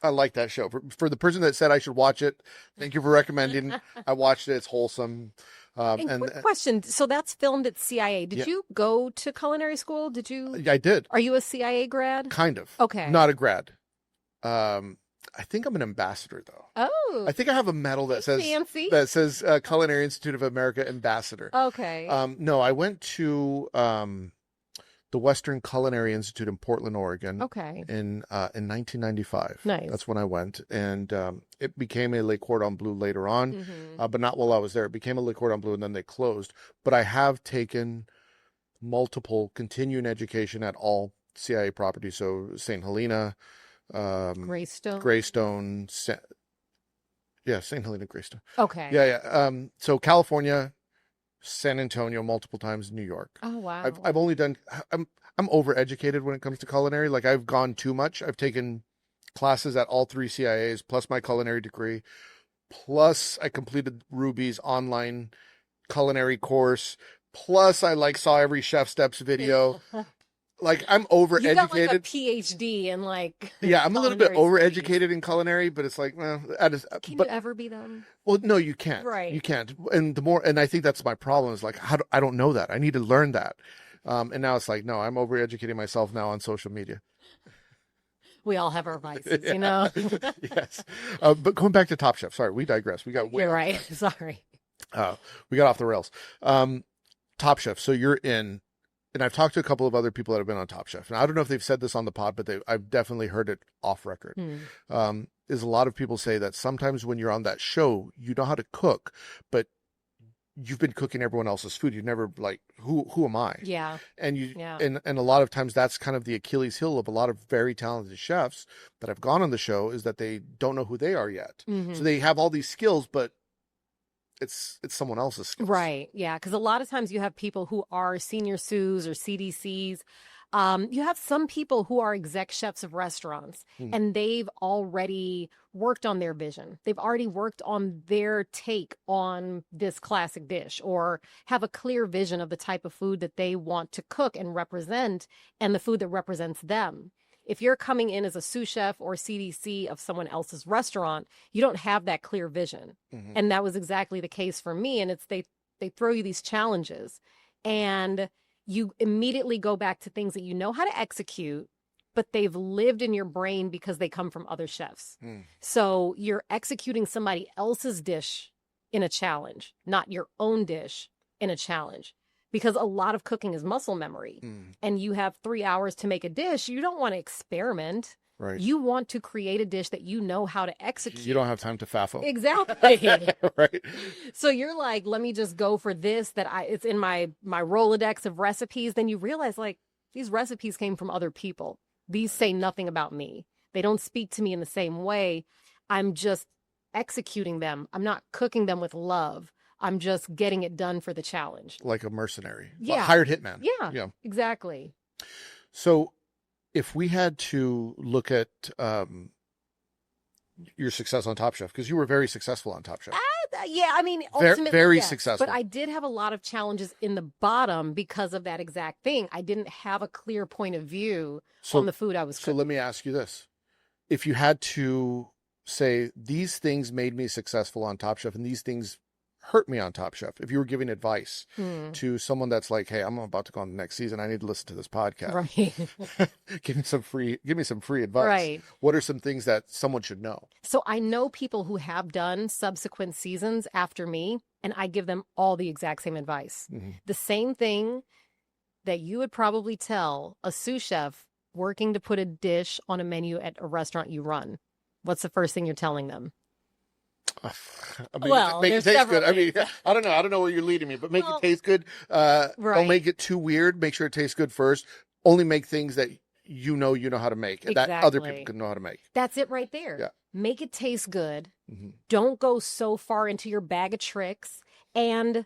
I like that show. For the person that said I should watch it, thank you for recommending. I watched it. It's wholesome. And quick question. So that's filmed at CIA. Did Yeah. you go to culinary school? Did you? I did. Are you a CIA grad? Kind of. Okay. Not a grad. I think I'm an ambassador though. Oh. I think I have a medal that says fancy. Culinary Institute of America Ambassador. Okay. No, I went to the Western Culinary Institute in Portland, Oregon. Okay. In 1995. Nice. That's when I went, and it became a Le Cordon Bleu later on, Mm-hmm. but not while I was there. It became a Le Cordon Bleu, and then they closed. But I have taken multiple continuing education at all CIA properties, so St. Helena, Greystone, St. Helena, Greystone. Okay. Yeah. So California, San Antonio, multiple times, New York. Oh wow. I've only done. I'm overeducated when it comes to culinary. Like I've gone too much. I've taken classes at all 3 CIAs, plus my culinary degree, plus I completed Ruby's online culinary course, plus I saw every Chef Steps video. Like I'm overeducated. You got like a PhD in like. Yeah, I'm a little bit culinary overeducated in culinary, but it's like, well, Can you ever be them? well, no, you can't. Right. You can't. And I think that's my problem is like, I don't know that. I need to learn that. And now it's like, no, I'm overeducating myself now on social media. We all have our vices, you know? Yes. But going back to Top Chef, sorry, we digress. We got way You're right. Sorry. we got off the rails. Top Chef. So you're in, and I've talked to a couple of other people that have been on Top Chef. And I don't know if they've said this on the pod, but I've definitely heard it off record. Is a lot of people say that sometimes when you're on that show, you know how to cook, but you've been cooking everyone else's food. You've never like, who am I? Yeah. And and a lot of times that's kind of the Achilles heel of a lot of very talented chefs that have gone on the show is that they don't know who they are yet. Mm-hmm. So they have all these skills, but it's someone else's skills. Right. Yeah. Because a lot of times you have people who are senior sous or CDCs. You have some people who are exec chefs of restaurants and they've already worked on their vision. They've already worked on their take on this classic dish or have a clear vision of the type of food that they want to cook and represent and the food that represents them. If you're coming in as a sous chef or CDC of someone else's restaurant, you don't have that clear vision. And that was exactly the case for me. And it's they throw you these challenges and you immediately go back to things that you know how to execute, but they've lived in your brain because they come from other chefs. So you're executing somebody else's dish in a challenge, not your own dish in a challenge. Because a lot of cooking is muscle memory. And you have 3 hours to make a dish. You don't want to experiment. Right. You want to create a dish that you know how to execute. You don't have time to faffle. Exactly. Right. So you're like, let me just go for this it's in my Rolodex of recipes. Then you realize like these recipes came from other people. These say nothing about me. They don't speak to me in the same way. I'm just executing them. I'm not cooking them with love. I'm just getting it done for the challenge. Like a mercenary. Yeah. A hired hitman. Yeah. Exactly. So if we had to look at your success on Top Chef, because you were very successful on Top Chef. Yeah, I mean, ultimately, very yes, successful. But I did have a lot of challenges in the bottom because of that exact thing. I didn't have a clear point of view on the food I was cooking. So let me ask you this. If you had to say, these things made me successful on Top Chef and these things hurt me on Top Chef, if you were giving advice to someone that's like, hey, I'm about to go on the next season, I need to listen to this podcast. Right. give me some free advice. Right. What are some things that someone should know? So I know people who have done subsequent seasons after me, and I give them all the exact same advice. The same thing that you would probably tell a sous chef working to put a dish on a menu at a restaurant you run. What's the first thing you're telling them? I mean, well, make it taste good. I mean, things. I don't know where you're leading me, but make it taste good. Don't make it too weird. Make sure it tastes good first. Only make things that you know how to make, and that other people can know how to make. That's it right there. Yeah. Make it taste good. Don't go so far into your bag of tricks and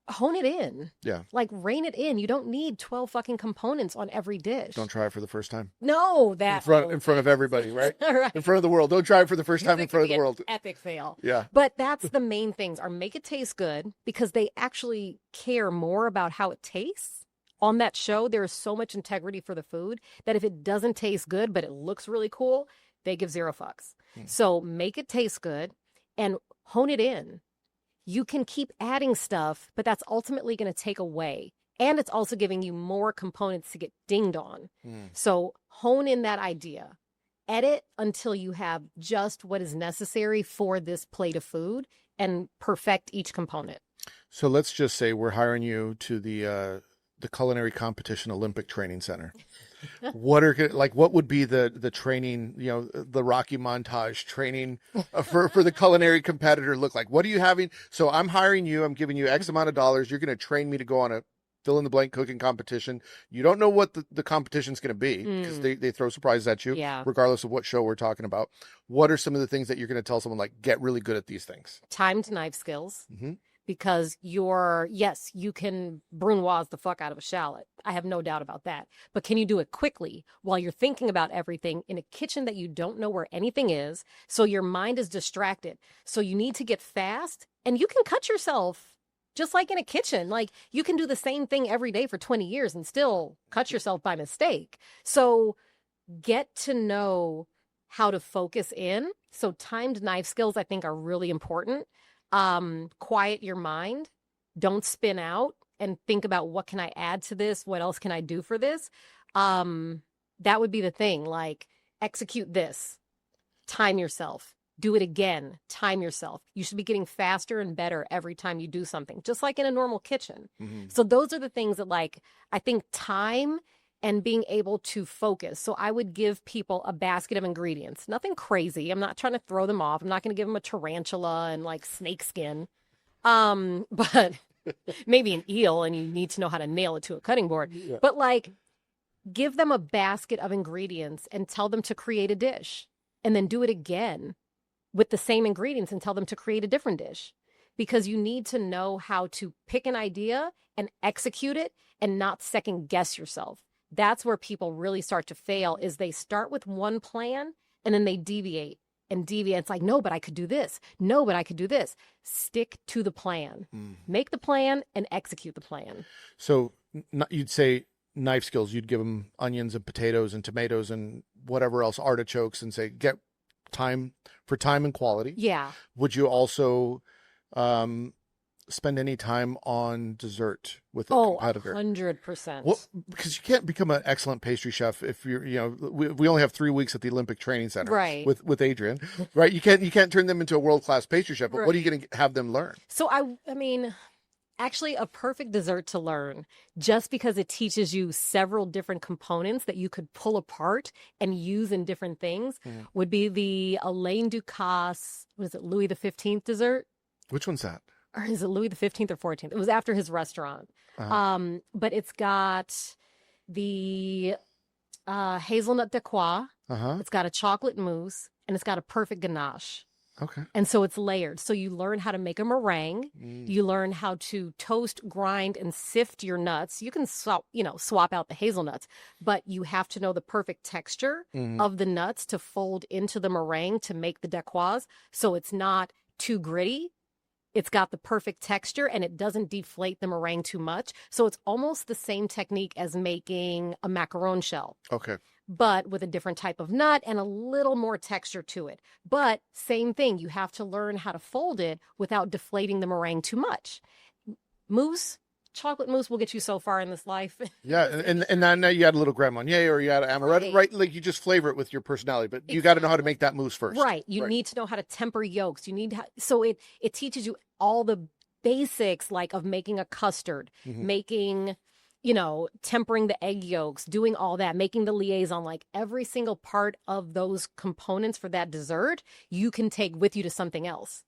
hone it in. Yeah. Like rein it in. You don't need 12 fucking components on every dish. Don't try it for the first time. No, in front of everybody, right? Right. In front of the world. Don't try it for the first time in front of the world. Epic fail. Yeah. But that's the main things are make it taste good because they actually care more about how it tastes. On that show, there is so much integrity for the food that if it doesn't taste good, but it looks really cool, They give zero fucks. So make it taste good and hone it in. You can keep adding stuff, but that's ultimately going to take away. And it's also giving you more components to get dinged on. So hone in that idea. Edit until you have just what is necessary for this plate of food and perfect each component. So let's just say we're hiring you to the Culinary Competition Olympic Training Center. What would be the training, the Rocky montage training for the culinary competitor look like? What are you having? So I'm hiring you, I'm giving you X amount of dollars. You're going to train me to go on a fill in the blank cooking competition. You don't know what the competition's going to be because they throw surprises at you, regardless of what show we're talking about. What are some of the things that you're going to tell someone, like, get really good at these things? Timed knife skills. Because you can brunoise the fuck out of a shallot. I have no doubt about that. But can you do it quickly while you're thinking about everything in a kitchen that you don't know where anything is? So your mind is distracted. So you need to get fast, and you can cut yourself just like in a kitchen. Like, you can do the same thing every day for 20 years and still cut yourself by mistake. So get to know how to focus in. So timed knife skills, I think, are really important. Quiet your mind. Don't spin out and think about, what can I add to this? What else can I do for this? That would be the thing. Like, execute this. Time yourself. Do it again. Time yourself. You should be getting faster and better every time you do something, just like in a normal kitchen. So those are the things that, like, I think time and being able to focus. So I would give people a basket of ingredients. Nothing crazy. I'm not trying to throw them off. I'm not going to give them a tarantula and like snake skin. But maybe an eel, and you need to know how to nail it to a cutting board. But like, give them a basket of ingredients and tell them to create a dish, and then do it again with the same ingredients and tell them to create a different dish. Because you need to know how to pick an idea and execute it and not second guess yourself. That's where people really start to fail, is they start with one plan and then they deviate and deviate. It's like, no, but I could do this. No, but I could do this. Stick to the plan. Make the plan and execute the plan. So you'd say knife skills, you'd give them onions and potatoes and tomatoes and whatever else, artichokes, and say, get time and quality. Yeah. Would you also spend any time on dessert with a competitor? 100%. Well, because you can't become an excellent pastry chef if you're, we only have 3 weeks at the Olympic Training Center, right, with Adrienne, right? You can't turn them into a world-class pastry chef, but what are you going to have them learn? So I mean, actually, a perfect dessert to learn, just because it teaches you several different components that you could pull apart and use in different things, would be the Alain Ducasse, Louis XV dessert? Which one's that? Or is it Louis XV or 14th? It was after his restaurant. But it's got the hazelnut de croix. It's got a chocolate mousse, and it's got a perfect ganache. Okay. And so it's layered. So you learn how to make a meringue. You learn how to toast, grind, and sift your nuts. You can swap out the hazelnuts, but you have to know the perfect texture of the nuts to fold into the meringue to make the de croix. So it's not too gritty. It's got the perfect texture, and it doesn't deflate the meringue too much. So it's almost the same technique as making a macaron shell. Okay. But with a different type of nut and a little more texture to it. But same thing, you have to learn how to fold it without deflating the meringue too much. Mousse, chocolate mousse will get you so far in this life. Yeah, and now you add a little Grand Marnier, or you add amaretto, right? Like, you just flavor it with your personality, but you got to know how to make that mousse first. Right. You need to know how to temper yolks. So it teaches you all the basics, like, of making a custard, making, tempering the egg yolks, doing all that, making the liaison, like every single part of those components for that dessert, you can take with you to something else.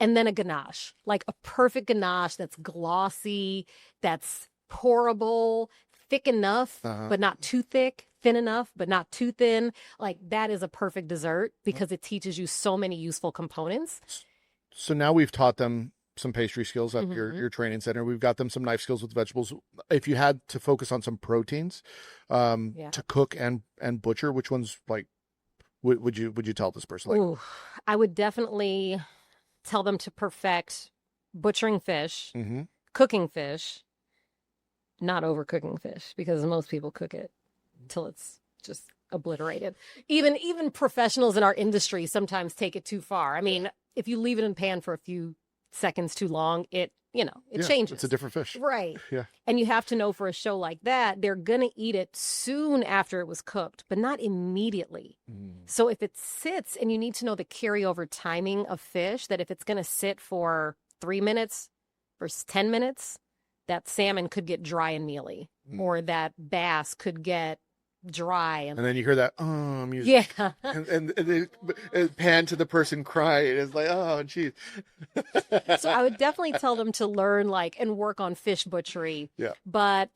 And then a ganache, like a perfect ganache that's glossy, that's pourable, thick enough, but not too thick, thin enough, but not too thin. Like, that is a perfect dessert because it teaches you so many useful components. So now we've taught them some pastry skills at your training center. We've got them some knife skills with vegetables. If you had to focus on some proteins to cook and butcher, which ones, like, would you tell this person? Like, ooh, I would definitely tell them to perfect butchering fish, cooking fish, not overcooking fish, because most people cook it till it's just obliterated. Even professionals in our industry sometimes take it too far. I mean, if you leave it in the pan for a few seconds too long, it changes. It's a different fish. Right. Yeah. And you have to know for a show like that, they're going to eat it soon after it was cooked, but not immediately. So if it sits, and you need to know the carryover timing of fish, that if it's going to sit for 3 minutes versus 10 minutes, that salmon could get dry and mealy, or that bass could get dry. And then you hear that, music. Yeah. and they pan to the person crying. It's like, oh, geez. So I would definitely tell them to learn and work on fish butchery. Yeah. But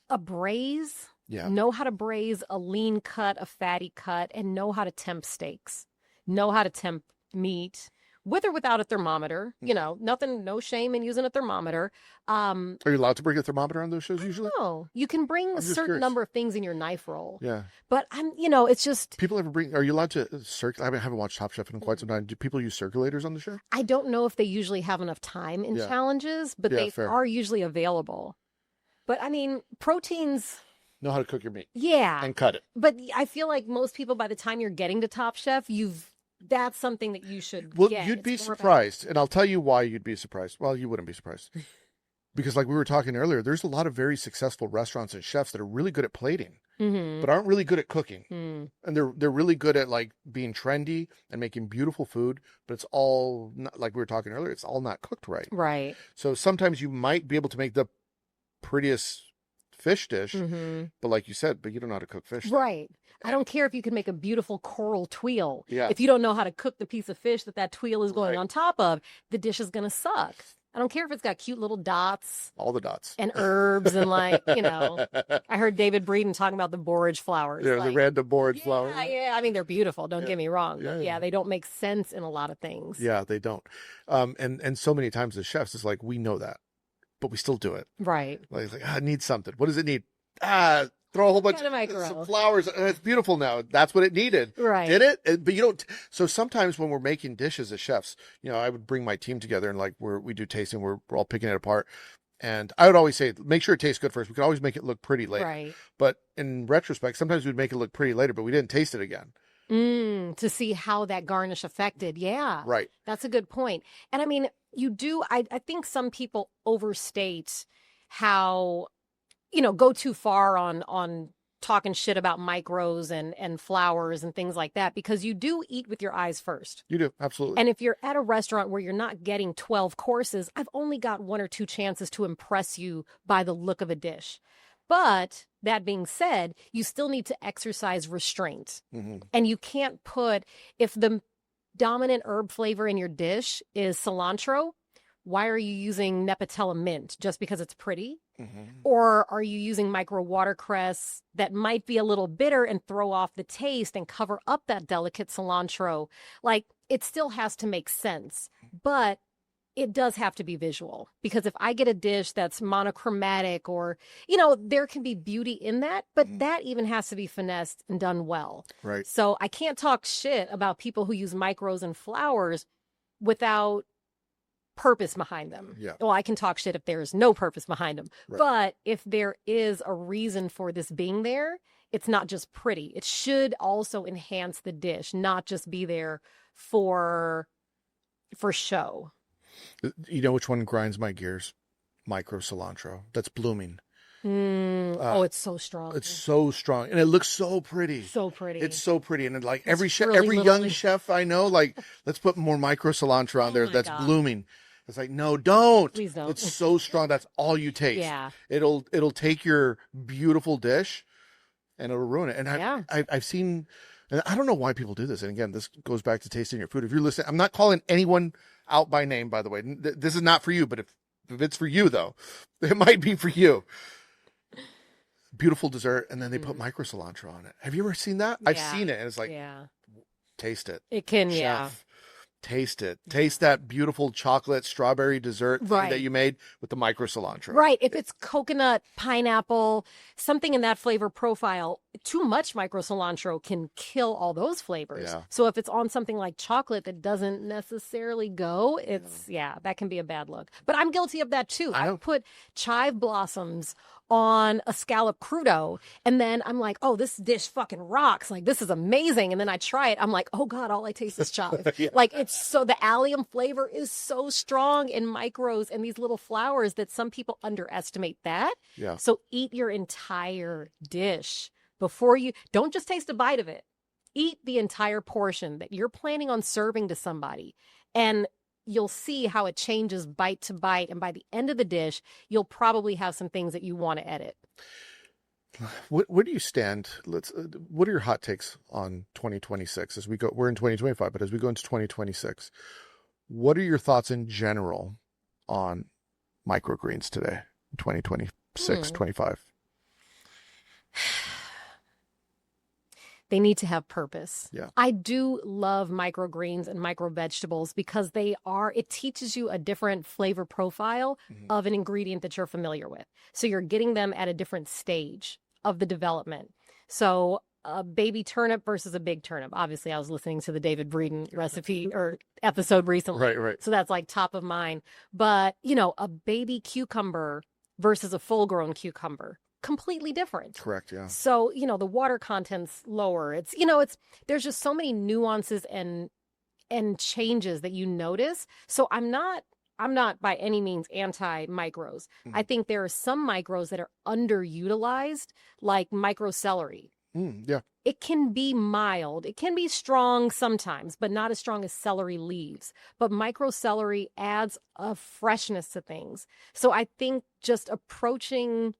a braise, know how to braise a lean cut, a fatty cut, and know how to temp steaks. Know how to temp meat. With or without a thermometer, nothing, no shame in using a thermometer. Are you allowed to bring a thermometer on those shows usually? No, you can bring a certain curious. number of things in your knife roll. Yeah. But it's just. People ever are you allowed to circulate? I haven't watched Top Chef in quite some time. Do people use circulators on the show? I don't know if they usually have enough time in challenges, but they are usually available. But I mean, proteins. Know how to cook your meat. Yeah. And cut it. But I feel like most people, by the time you're getting to Top Chef, that's something that you should get. You'd be surprised, and I'll tell you why you'd be surprised. Well, you wouldn't be surprised. Because like we were talking earlier, there's a lot of very successful restaurants and chefs that are really good at plating, but aren't really good at cooking. And they're really good at being trendy and making beautiful food, but it's all not, like we were talking earlier, it's all not cooked right. Right. So sometimes you might be able to make the prettiest fish dish, but like you said, but you don't know how to cook fish. Right. I don't care if you can make a beautiful coral tweel. Yeah. If you don't know how to cook the piece of fish that tweel is going on top of, the dish is going to suck. I don't care if it's got cute little dots. All the dots. And herbs and I heard David Breeden talking about the borage flowers. Yeah, the random borage flowers. Yeah, I mean, they're beautiful. Don't get me wrong. But Yeah. They don't make sense in a lot of things. Yeah, they don't. And so many times as chefs, it's like, we know that, but we still do it. Right. It needs something. What does it need? Throw a whole bunch of some flowers. And it's beautiful now. That's what it needed. Right. Did it? But you don't. So sometimes when we're making dishes as chefs, I would bring my team together and we do tasting. We're all picking it apart. And I would always say, make sure it tastes good first. We could always make it look pretty later. Right. But in retrospect, sometimes we'd make it look pretty later, but we didn't taste it again. To see how that garnish affected. Yeah. Right. That's a good point. And I mean, I think some people overstate how, go too far on talking shit about micros and flowers and things like that, because you do eat with your eyes first. You do. Absolutely. And if you're at a restaurant where you're not getting 12 courses, I've only got 1 or 2 chances to impress you by the look of a dish. But that being said, you still need to exercise restraint. And you can't if the dominant herb flavor in your dish is cilantro, why are you using Nepentella mint? Just because it's pretty? Or are you using micro watercress that might be a little bitter and throw off the taste and cover up that delicate cilantro? It still has to make sense, but it does have to be visual, because if I get a dish that's monochromatic or, there can be beauty in that, but that even has to be finessed and done well. Right. So I can't talk shit about people who use micros and flowers without purpose behind them. Yeah. Well, I can talk shit if there's no purpose behind them. Right. But if there is a reason for this being there, it's not just pretty. It should also enhance the dish, not just be there for show. You know which one grinds my gears? Micro cilantro. That's blooming. It's so strong. It's so strong, and it looks so pretty. So pretty. It's so pretty, and every really young chef I know, let's put more micro cilantro on there. That's blooming. It's like, no, don't. Please don't. It's so strong. That's all you taste. Yeah. It'll take your beautiful dish, and it'll ruin it. And I've seen, and I don't know why people do this. And again, this goes back to tasting your food. If you're listening, I'm not calling anyone out by name, by the way. This is not for you, but if it's for you, though, it might be for you. Beautiful dessert, and then they put micro cilantro on it. Have you ever seen that? I've seen it, and it's like, taste it. It can, Chef, taste it. Taste that beautiful chocolate strawberry dessert that you made with the micro cilantro. Right. If it's coconut, pineapple, something in that flavor profile, too much micro cilantro can kill all those flavors. Yeah. So if it's on something like chocolate that doesn't necessarily go, that can be a bad look. But I'm guilty of that too. I put chive blossoms on a scallop crudo, and then I'm like, oh, this dish fucking rocks. Like, this is amazing. And then I try it. I'm like, oh God, all I taste is chive. Like, it's so, the allium flavor is so strong in micros and these little flowers that some people underestimate that. Yeah. So eat your entire dish before you, don't just taste a bite of it. Eat the entire portion that you're planning on serving to somebody. And you'll see how it changes bite to bite. And by the end of the dish, you'll probably have some things that you want to edit. Where do you stand? What are your hot takes on 2026 as we go? We're in 2025, but as we go into 2026, what are your thoughts in general on microgreens today, 2026, 25? They need to have purpose. Yeah. I do love microgreens and micro vegetables because it teaches you a different flavor profile of an ingredient that you're familiar with. So you're getting them at a different stage of the development. So a baby turnip versus a big turnip. Obviously, I was listening to the David Breeden recipe or episode recently. Right. So that's like top of mind. But, a baby cucumber versus a full-grown cucumber. Completely different. Correct, yeah. So, the water content's lower. There's just so many nuances and changes that you notice. So I'm not by any means anti micros. I think there are some micros that are underutilized, like micro celery. Yeah. It can be mild. It can be strong sometimes, but not as strong as celery leaves. But micro celery adds a freshness to things. So I think just approaching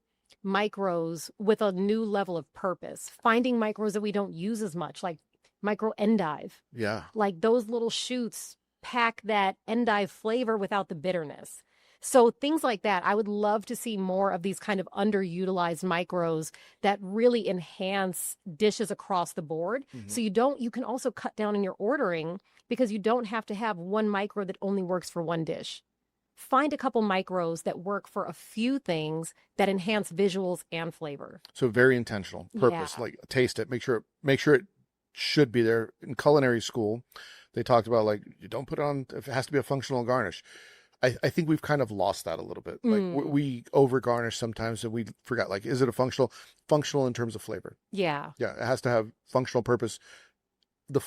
micros with a new level of purpose, finding micros that we don't use as much, like micro endive. Yeah. Like those little shoots pack that endive flavor without the bitterness. So things like that, I would love to see more of these kind of underutilized micros that really enhance dishes across the board. So you can also cut down on your ordering because you don't have to have one micro that only works for one dish. Find a couple micros that work for a few things that enhance visuals and flavor. So very intentional purpose, Yeah. like taste it, make sure it should be there. In culinary school, they talked about like, you don't put it on, if it has to be a functional garnish. I think we've kind of lost that a little bit. Like we over garnish sometimes and we forgot, like, is it a functional in terms of flavor? Yeah. Yeah. It has to have functional purpose. The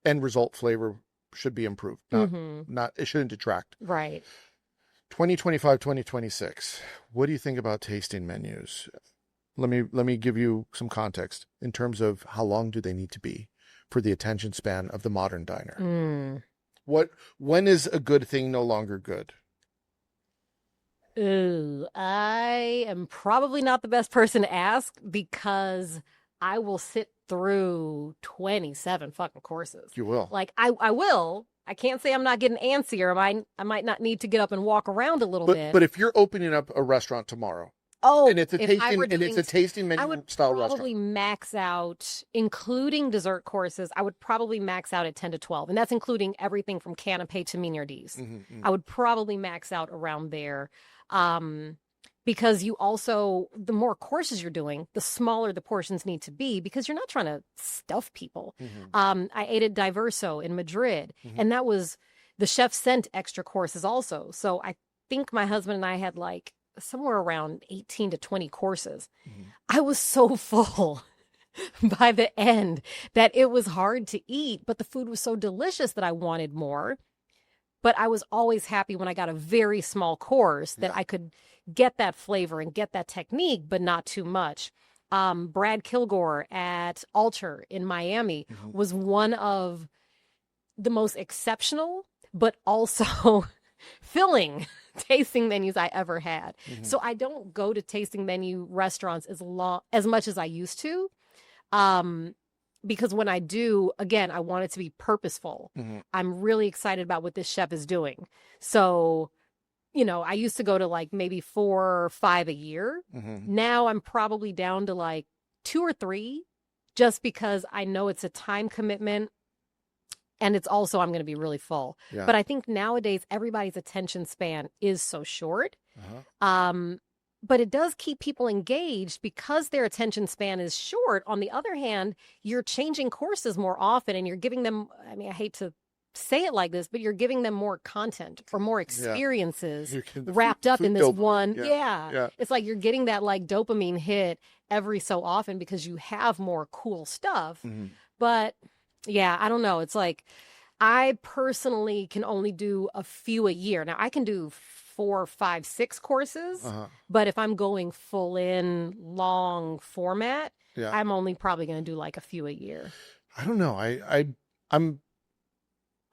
end result flavor should be improved. Not, it shouldn't detract. Right. 2025, 2026. What do you think about tasting menus? Let me give you some context in terms of how long do they need to be for the attention span of the modern diner? When is a good thing no longer good? Ooh, I am probably not the best person to ask because I will sit through 27 fucking courses. You will. Like I will. I can't say I'm not getting antsier. I might not need to get up and walk around a little bit. But if you're opening up a restaurant tomorrow, and it's a tasting menu I would style probably restaurant, max out, including dessert courses. I would probably max out at 10 to 12, and that's including everything from canapé to mignardises. I would probably max out around there, because you also, the more courses you're doing, the smaller the portions need to be because you're not trying to stuff people. I ate at Diverso in Madrid, and that was, the chef sent extra courses also. So I think my husband and I had like somewhere around 18 to 20 courses. I was so full by the end that it was hard to eat, but the food was so delicious that I wanted more. But I was always happy when I got a very small course that I could get that flavor and get that technique, but not too much. Brad Kilgore at Alter in Miami was one of the most exceptional, but also filling tasting menus I ever had. So I don't go to tasting menu restaurants as much as I used to. Because when I do, again, I want it to be purposeful. I'm really excited about what this chef is doing. So, I used to go to like maybe 4 or 5 a year. Now I'm probably down to like 2 or 3 just because I know it's a time commitment. And it's also, I'm going to be really full. But I think nowadays, everybody's attention span is so short. but it does keep people engaged because their attention span is short. On the other hand, you're changing courses more often and you're giving them, I mean, I hate to say it like this, but you're giving them more content or more experiences wrapped up in this one. Yeah. It's like you're getting that like dopamine hit every so often because you have more cool stuff. But yeah, I don't know. It's like I personally can only do a few a year. Now I can do 4, 5, 6 courses, but if I'm going full in long format, I'm only probably going to do like a few a year. I don't know.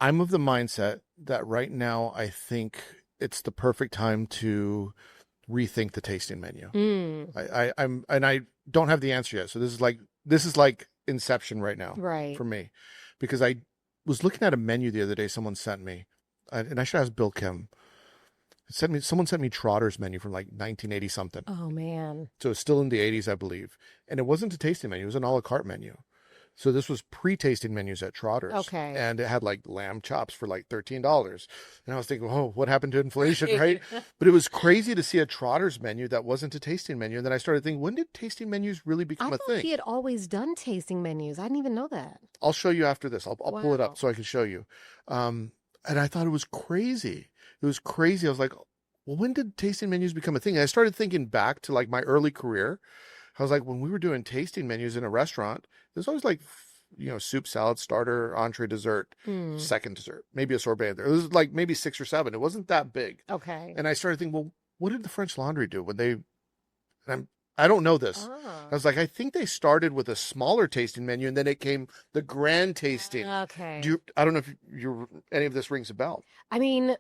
I'm of the mindset that right now I think it's the perfect time to rethink the tasting menu. I don't have the answer yet. So this is like inception right now, for me, because I was looking at a menu the other day. Someone sent me, and I should ask Bill Kim. Someone sent me Trotter's menu from like 1980 something. Oh man! So it's still in the 80s, I believe, and it wasn't a tasting menu; it was an a la carte menu. So this was pre-tasting menus at Trotter's. Okay. And it had like lamb chops for like $13. And I was thinking, oh, what happened to inflation, right? But it was crazy to see a Trotter's menu that wasn't a tasting menu. And then I started thinking, when did tasting menus really become a thing? He had always done tasting menus. I didn't even know that. I'll show you after this. I'll pull it up so I can show you. And I thought it was crazy. It was crazy. I was like, well, when did tasting menus become a thing? And I started thinking back to like my early career. I was like, when we were doing tasting menus in a restaurant, there's always like, soup, salad, starter, entree, dessert, second dessert, maybe a sorbet. There. It was like maybe 6 or 7. It wasn't that big. Okay. And I started thinking, well, what did the French Laundry do when they? I don't know this. I was like, I think they started with a smaller tasting menu, and then it came the grand tasting. Okay. I don't know if any of this rings a bell. I mean,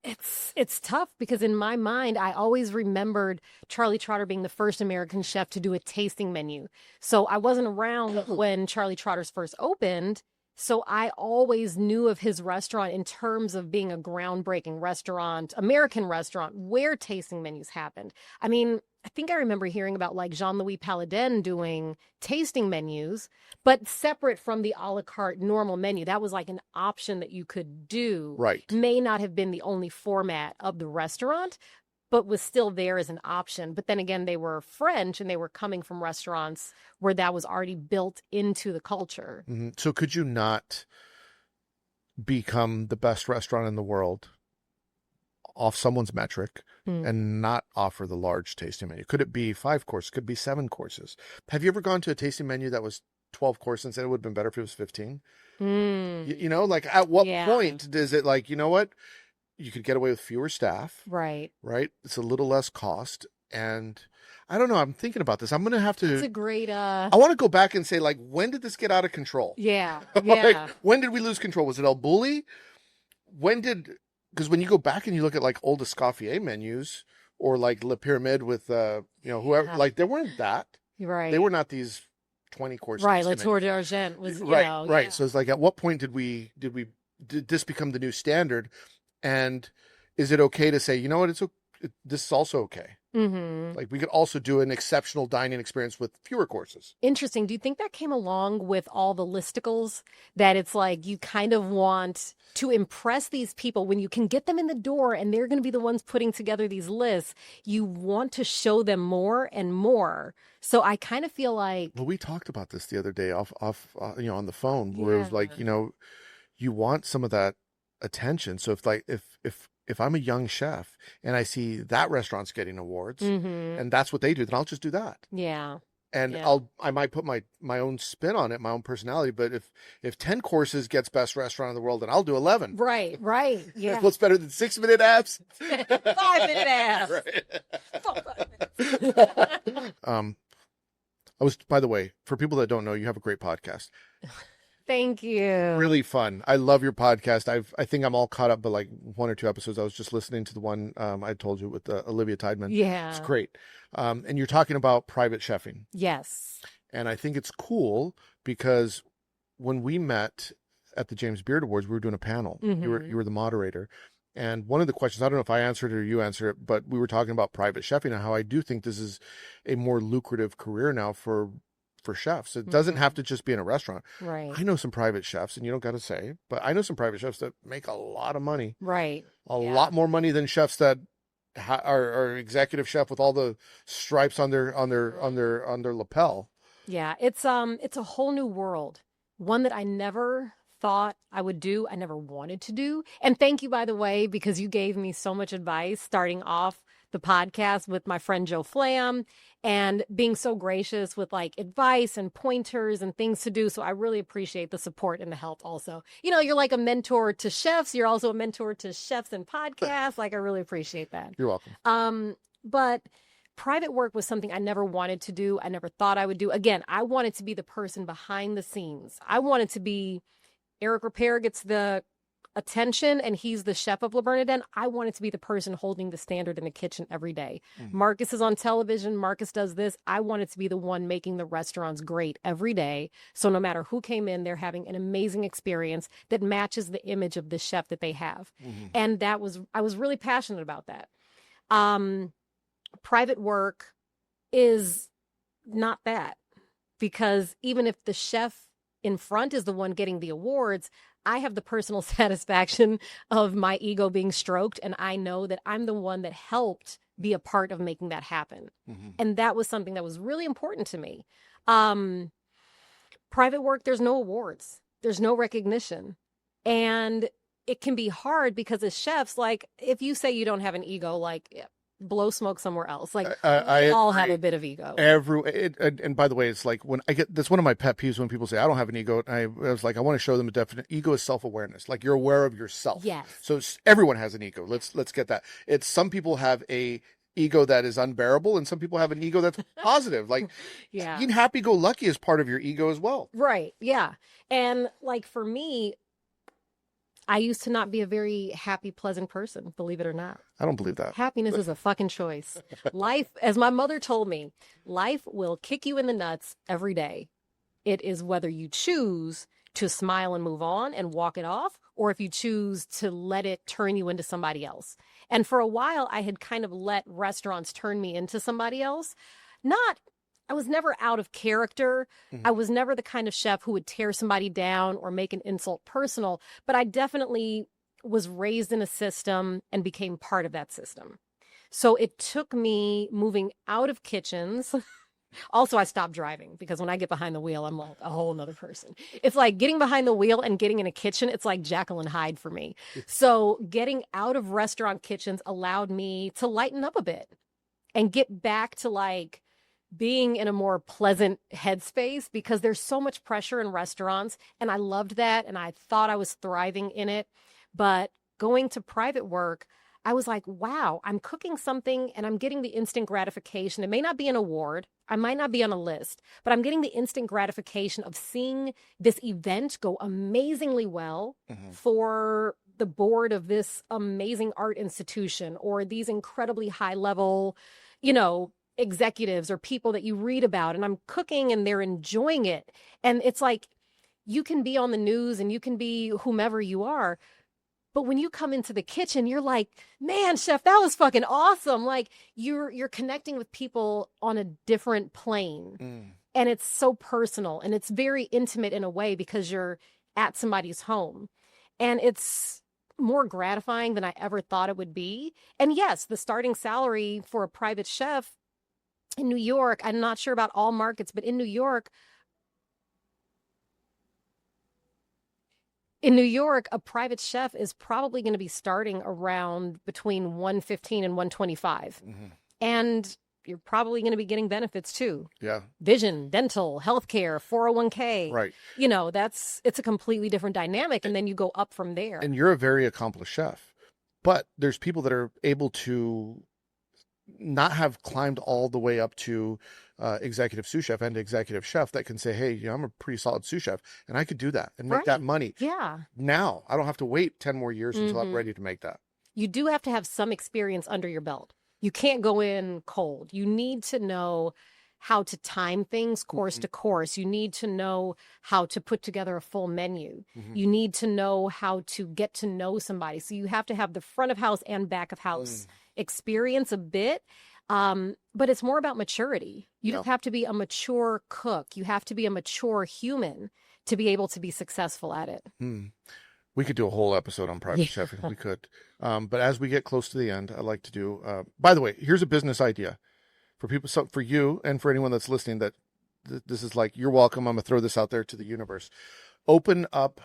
it's tough because in my mind, I always remembered Charlie Trotter being the first American chef to do a tasting menu. So I wasn't around when Charlie Trotter's first opened. So I always knew of his restaurant in terms of being a groundbreaking restaurant, American restaurant, where tasting menus happened. I mean, I think I remember hearing about like Jean-Louis Paladin doing tasting menus, but separate from the a la carte normal menu. That was like an option that you could do. Right. May not have been the only format of the restaurant, but was still there as an option. But then again, they were French and they were coming from restaurants where that was already built into the culture. So could you not become the best restaurant in the world off someone's metric and not offer the large tasting menu? Could it be 5 courses? Could it be 7 courses? Have you ever gone to a tasting menu that was 12 courses and said it would have been better if it was 15? Like at what point is it like, you know what? You could get away with fewer staff. Right. It's a little less cost. And I don't know. I'm thinking about this. I'm going to have to. That's a great. I want to go back and say, like, when did this get out of control? Yeah. Like, when did we lose control? Was it El Bulli? Because when you go back and you look at like old Escoffier menus or like Le Pyramide with, whoever, like there weren't that. Right. They were not these 20 courses. Right. Le Tour d'Argent was, right. Yeah. So it's like, at what point did this become the new standard? And is it okay to say, you know what, this is also okay? Like we could also do an exceptional dining experience with fewer courses. Interesting. Do you think that came along with all the listicles, that it's like you kind of want to impress these people when you can get them in the door and they're going to be the ones putting together these lists? You want to show them more and more. So I kind of feel like, well, we talked about this the other day off on the phone, where it was like, you want some of that attention. So if I'm a young chef and I see that restaurant's getting awards and that's what they do, then I'll just do that. Yeah. And I might put my own spin on it, my own personality. But if 10 courses gets best restaurant in the world, then I'll do 11. Right. Yeah. What's better than 6-minute apps? 5-minute apps. Right. By the way, for people that don't know, you have a great podcast. Thank you. Really fun. I love your podcast. I think I'm all caught up, but like 1 or 2 episodes. I was just listening to the one I told you with Olivia Tideman. Yeah. It's great. And you're talking about private chefing. Yes. And I think it's cool because when we met at the James Beard Awards, we were doing a panel. You were the moderator. And one of the questions, I don't know if I answered it or you answered it, but we were talking about private chefing and how I do think this is a more lucrative career now for chefs. It doesn't have to just be in a restaurant. Right. I know some private chefs, and you don't got to say, but I know some private chefs that make a lot of money. Right. A lot more money than chefs that our executive chef with all the stripes on their lapel. Yeah, it's a whole new world. One that I never thought I would do, I never wanted to do. And thank you, by the way, because you gave me so much advice starting off the podcast with my friend Joe Flam and being so gracious with like advice and pointers and things to do. So I really appreciate the support and the help also. You know, you're like a mentor to chefs. You're also a mentor to chefs and podcasts. Like, I really appreciate that. You're welcome. But private work was something I never wanted to do. I never thought I would do. Again, I wanted to be the person behind the scenes. I wanted to be Eric Ripert gets the attention and he's the chef of Le Bernardin. I wanted to be the person holding the standard in the kitchen every day. Marcus is on television. Marcus does this. I wanted to be the one making the restaurants great every day. So no matter who came in, they're having an amazing experience that matches the image of the chef that they have. And I was really passionate about that. Private work is not that, because even if the chef in front is the one getting the awards, I have the personal satisfaction of my ego being stroked, and I know that I'm the one that helped be a part of making that happen. And that was something that was really important to me. Private work, there's no awards, there's no recognition, and it can be hard because as chefs, like, if you say you don't have an ego, like, blow smoke somewhere else. Like, we all have a bit of ego. And by the way, it's like when I get, that's one of my pet peeves when people say I don't have an ego. And I was like, I want to show them a definite ego is self-awareness. Like, you're aware of yourself. Yes. So everyone has an ego. Let's get that. It's some people have a ego that is unbearable, and some people have an ego that's positive. Like, yeah, being happy-go-lucky is part of your ego as well. Right. Yeah. And like for me, I used to not be a very happy, pleasant person, believe it or not. I don't believe that. Happiness is a fucking choice. Life, as my mother told me, life will kick you in the nuts every day. It is whether you choose to smile and move on and walk it off, or if you choose to let it turn you into somebody else. And for a while, I had kind of let restaurants turn me into somebody else. I was never out of character. I was never the kind of chef who would tear somebody down or make an insult personal, but I definitely was raised in a system and became part of that system. So it took me moving out of kitchens. Also, I stopped driving because when I get behind the wheel, I'm like a whole nother person. It's like getting behind the wheel and getting in a kitchen. It's like Jekyll and Hyde for me. So getting out of restaurant kitchens allowed me to lighten up a bit and get back to like being in a more pleasant headspace, because there's so much pressure in restaurants, and I loved that, and I thought I was thriving in it. But going to private work, I was like, wow, I'm cooking something and I'm getting the instant gratification. It may not be an award, I might not be on a list, but I'm getting the instant gratification of seeing this event go amazingly well for the board of this amazing art institution, or these incredibly high level, executives or people that you read about, and I'm cooking and they're enjoying it. And it's like, you can be on the news and you can be whomever you are, but when you come into the kitchen, you're like, man, chef, that was fucking awesome. Like, you're connecting with people on a different plane. And it's so personal and it's very intimate in a way because you're at somebody's home. And it's more gratifying than I ever thought it would be. And yes, the starting salary for a private chef in New York, I'm not sure about all markets, but in New York, a private chef is probably going to be starting around between $115 and $125. And you're probably going to be getting benefits too. Yeah. Vision, dental, healthcare, 401k. Right. It's a completely different dynamic. And then you go up from there. And you're a very accomplished chef, but there's people that are able to not have climbed all the way up to executive sous chef and executive chef that can say, hey, I'm a pretty solid sous chef and I could do that and make that money. Yeah. Now I don't have to wait 10 more years until I'm ready to make that. You do have to have some experience under your belt. You can't go in cold. You need to know how to time things course to course. You need to know how to put together a full menu. You need to know how to get to know somebody. So you have to have the front of house and back of house experience a bit. But it's more about maturity. You have to be a mature cook. You have to be a mature human to be able to be successful at it. We could do a whole episode on private Yeah. chefing. We could. But as we get close to the end, I'd like to do, by the way, here's a business idea for people, for you and for anyone that's listening that this is like, you're welcome. I'm going to throw this out there to the universe. Open up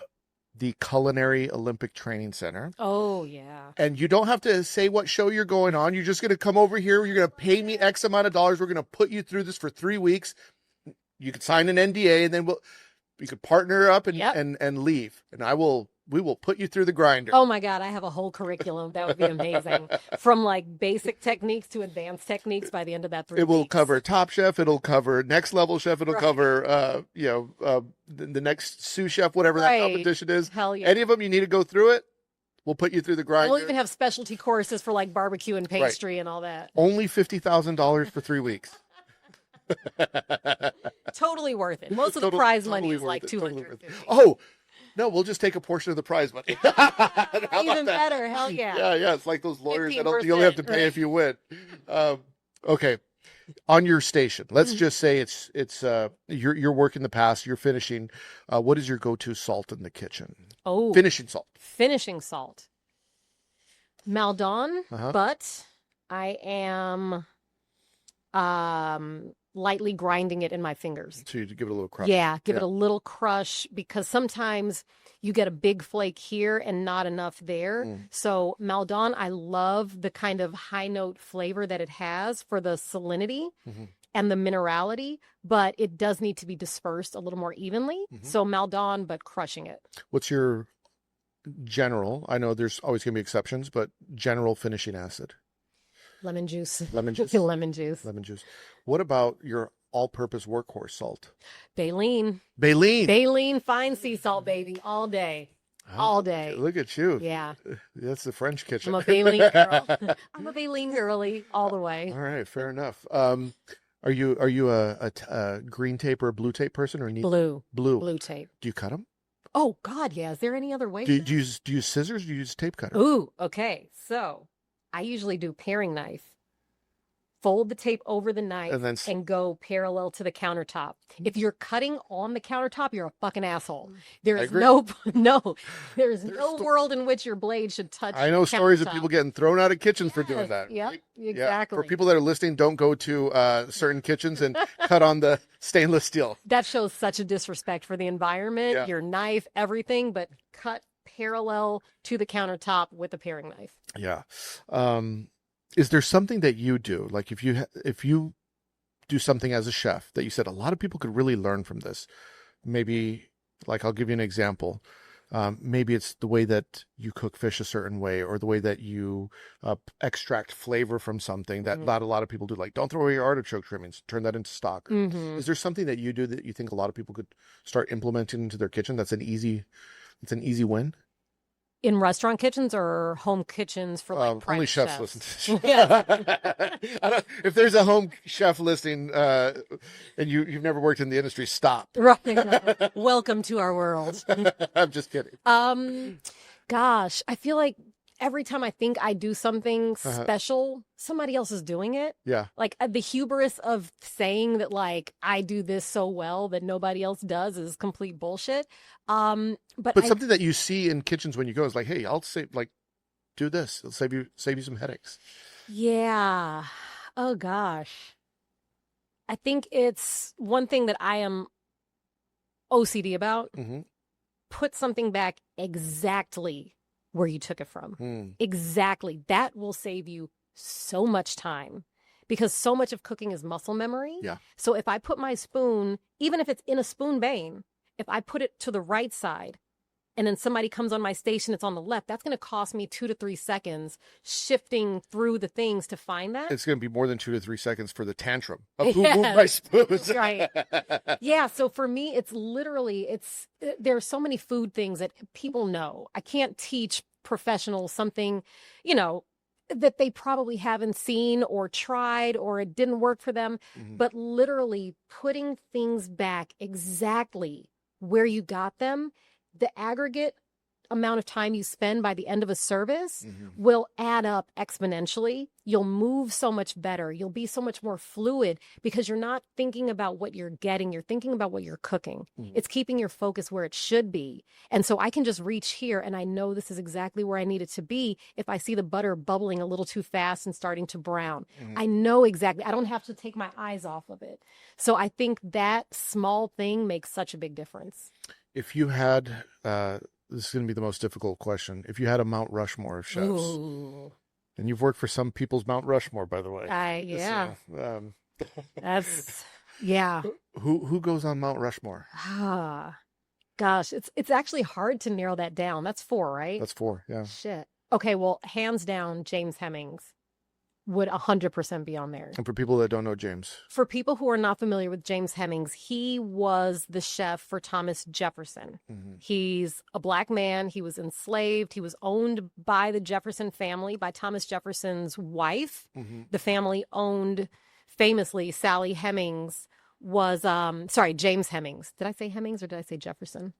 the Culinary Olympic Training Center. Oh, yeah. And you don't have to say what show you're going on. You're just going to come over here. You're going to pay me X amount of dollars. We're going to put you through this for 3 weeks. You could sign an NDA, and then you could partner up and leave. And we will put you through the grinder. Oh my God, I have a whole curriculum. That would be amazing. From like basic techniques to advanced techniques by the end of that 3 weeks. It will cover Top Chef. It'll cover Next Level Chef. It'll cover, the next sous chef, whatever that competition is. Hell yeah. Any of them, you need to go through it. We'll put you through the grinder. We'll even have specialty courses for like barbecue and pastry and all that. Only $50,000 for 3 weeks. Totally worth it. Most of the prize money is like $250. Oh, no, we'll just take a portion of the prize money. Even better. Hell yeah. Yeah. It's like those lawyers that you 15%, only have to pay if you win. Okay. On your station, let's just say it's you're working the pass, you're finishing. What is your go-to salt in the kitchen? Oh, finishing salt. Finishing salt. Maldon, Uh-huh. but I am lightly grinding it in my fingers. So you give it a little crush. Yeah, give it a little crush because sometimes you get a big flake here and not enough there. So Maldon, I love the kind of high note flavor that it has for the salinity and the minerality, but it does need to be dispersed a little more evenly. So Maldon, but crushing it. What's your general? I know there's always going to be exceptions, but general finishing acid. Lemon juice. Lemon juice. Lemon juice. Lemon juice. What about your all-purpose workhorse salt? Baleen. Baleen. Baleen fine sea salt, baby, all day. All day. Look at you. Yeah. That's the French kitchen. I'm a Baleen girl. I'm a Baleen girly all the way. All right, fair enough. Are you a green tape or a blue tape person or Blue. Blue. Blue tape. Do you cut them? Oh God, yeah. Is there any other way? Do you use scissors? Or do you use tape cutter? Ooh, okay. So I usually do paring knife. Fold the tape over the knife and no parallel to the countertop. If you're cutting on the countertop, you're a fucking asshole. There is there's no world in which your blade should touch. I know stories of people getting thrown out of kitchens for doing that. Yep, exactly. For people that are listening, don't go to certain kitchens and cut on the stainless steel. That shows such a disrespect for the environment, your knife, everything, but cut parallel to the countertop with a paring knife. Yeah. Is there something that you do, like if you do something as a chef that you said a lot of people could really learn from this? Maybe, like, I'll give you an example. Maybe it's the way that you cook fish a certain way, or the way that you extract flavor from something that not a lot of people do. Like, don't throw away your artichoke trimmings, turn that into stock. Is there something that you do that you think a lot of people could start implementing into their kitchen? It's an easy win. In restaurant kitchens or home kitchens for like private only chefs chefs? listen to this. If there's a home chef listening and you've never worked in the industry, stop. Right. Welcome to our world. I'm just kidding. Gosh, I feel like every time I think I do something special, somebody else is doing it. Yeah. Like the hubris of saying that like I do this so well that nobody else does is complete bullshit. But something that you see in kitchens when you go is like, hey, I'll save, like, do this. It'll save you some headaches. Yeah. Oh gosh. I think it's one thing that I am OCD about. Put something back exactly where you took it from. Exactly. That will save you so much time because so much of cooking is muscle memory. Yeah. So if I put my spoon, even if it's in a spoon vein, if I put it to the right side and then somebody comes on my station, it's on the left, that's going to cost me 2 to 3 seconds shifting through the things to find that. It's going to be more than 2 to 3 seconds for the tantrum of who moved my spoons. Right. Yeah. So for me, it's literally, there are so many food things that people know. I can't teach professionals something, that they probably haven't seen or tried or it didn't work for them. But literally putting things back exactly where you got them, the aggregate amount of time you spend by the end of a service will add up exponentially. You'll move so much better. You'll be so much more fluid because you're not thinking about what you're getting. You're thinking about what you're cooking. It's keeping your focus where it should be. And so I can just reach here and I know this is exactly where I need it to be if I see the butter bubbling a little too fast and starting to brown. I know exactly. I don't have to take my eyes off of it. So I think that small thing makes such a big difference. If you had, this is going to be the most difficult question. If you had a Mount Rushmore of chefs, Ooh. and you've worked for some people's Mount Rushmore, by the way. Yeah. So, That's, yeah. Who goes on Mount Rushmore? Gosh, it's actually hard to narrow that down. That's 4, right? That's 4, yeah. Shit. Okay, well, hands down, James Hemmings would 100% be on there. And for people that don't know James. For people who are not familiar with James Hemmings, he was the chef for Thomas Jefferson. He's a black man. He was enslaved. He was owned by the Jefferson family, by Thomas Jefferson's wife. The family owned, famously, Sally Hemings was, James Hemmings. Did I say Hemmings or did I say Jefferson?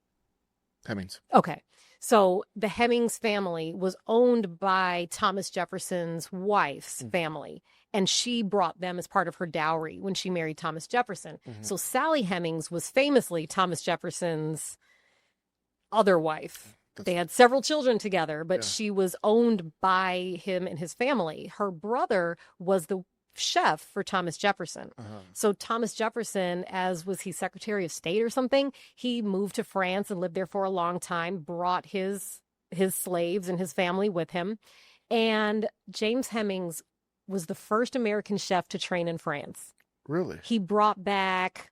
Hemmings. Okay. So the Hemmings family was owned by Thomas Jefferson's wife's family, and she brought them as part of her dowry when she married Thomas Jefferson. So Sally Hemings was famously Thomas Jefferson's other wife. They had several children together, but she was owned by him and his family. Her brother was the chef for Thomas Jefferson. So Thomas Jefferson, as was he Secretary of State or something, he moved to France and lived there for a long time, brought his slaves and his family with him. And James Hemmings was the first American chef to train in France. Really? He brought back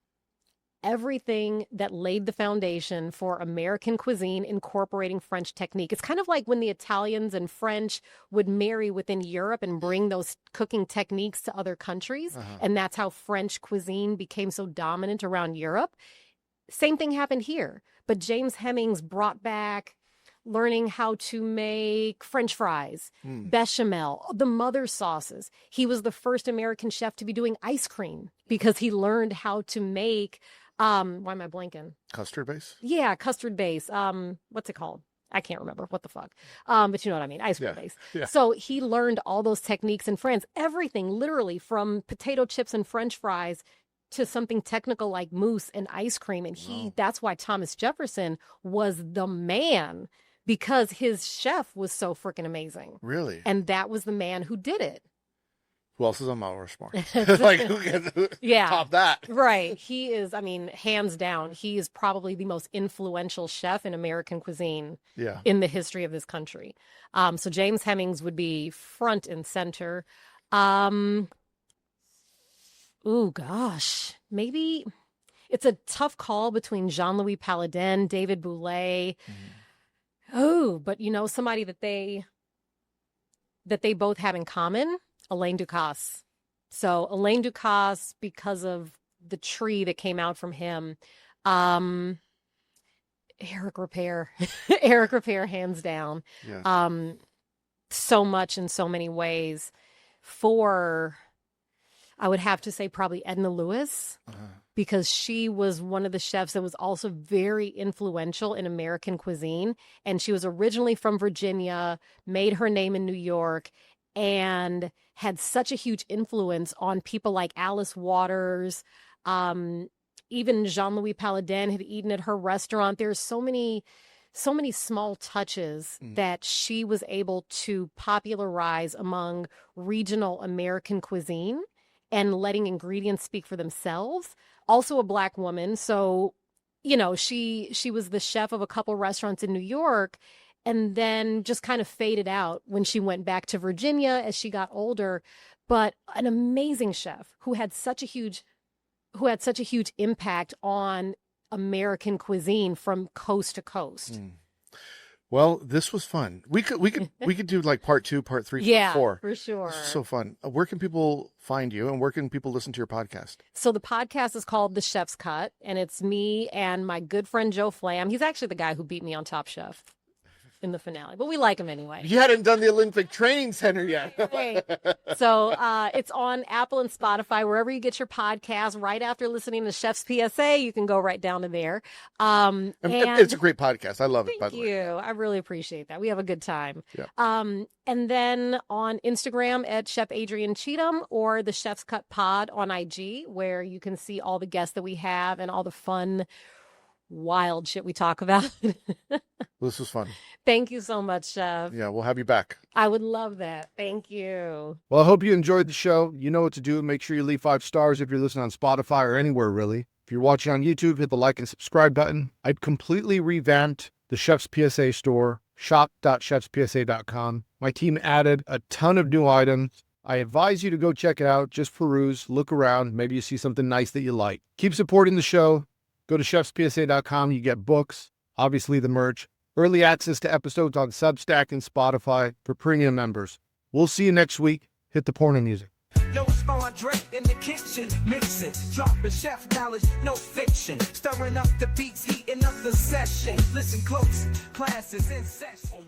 everything that laid the foundation for American cuisine, incorporating French technique. It's kind of like when the Italians and French would marry within Europe and bring those cooking techniques to other countries. And that's how French cuisine became so dominant around Europe. Same thing happened here. But James Hemmings brought back learning how to make French fries, bechamel, the mother sauces. He was the first American chef to be doing ice cream because he learned how to make why am I blanking? Custard base? Yeah, custard base. What's it called? I can't remember. What the fuck? But you know what I mean? Ice cream base. Yeah. So he learned all those techniques in France. Everything, literally, from potato chips and French fries to something technical like mousse and ice cream. And that's why Thomas Jefferson was the man, because his chef was so freaking amazing. Really? And that was the man who did it. Who else is on Mount Rushmore? Like, who can top that? Right. He is, I mean, hands down, he is probably the most influential chef in American cuisine in the history of this country. So James Hemmings would be front and center. Ooh, gosh. Maybe it's a tough call between Jean-Louis Paladin, David Boulay. Oh, but you know, somebody that they both have in common, Alain Ducasse. So Alain Ducasse, because of the tree that came out from him, Eric Ripert, Eric Ripert, hands down. Yeah. So much in so many ways. For, I would have to say probably Edna Lewis, because she was one of the chefs that was also very influential in American cuisine. And she was originally from Virginia, made her name in New York, and had such a huge influence on people like Alice Waters. Even Jean-Louis Paladin had eaten at her restaurant. There's so many small touches that she was able to popularize among regional American cuisine and letting ingredients speak for themselves. Also a Black woman. So, you know, she was the chef of a couple restaurants in New York, and then just kind of faded out when she went back to Virginia as she got older. But an amazing chef who had such a huge impact on American cuisine from coast to coast. Well, this was fun. We could do like part 2, part 3, part 4. For sure. This is so fun. Where can people find you, and where can people listen to your podcast? So the podcast is called The Chef's Cut, and it's me and my good friend Joe Flam. He's actually the guy who beat me on Top Chef. in the finale, but we like him anyway. You hadn't done the Olympic Training Center yet. Right. So it's on Apple and Spotify, wherever you get your podcast. Right after listening to Chef's PSA, you can go right down to there. And It's a great podcast. I love it, by thank the way. you. I really appreciate that. We have a good time. Yeah. And then on Instagram at Chef Adrienne Cheatham or the Chef's Cut Pod on IG, where you can see all the guests that we have and all the fun, wild shit we talk about. This was fun. Thank you so much, Chef. Yeah, we'll have you back. I would love that. Thank you. Well, I hope you enjoyed the show. You know what to do. Make sure you leave 5 stars if you're listening on Spotify or anywhere, really. If you're watching on YouTube, hit the like and subscribe button. I've completely revamped the Chef's PSA store, shop.chefspsa.com. My team added a ton of new items. I advise you to go check it out. Just peruse, look around. Maybe you see something nice that you like. Keep supporting the show. Go to chefspsa.com. You get books, obviously the merch, early access to episodes on Substack and Spotify for premium members. We'll see you next week. Hit the porno music. No, it's André in the kitchen, mixing, dropping chef knowledge, no fiction, stirring up the beats, heating up the session. Listen close, classes in session.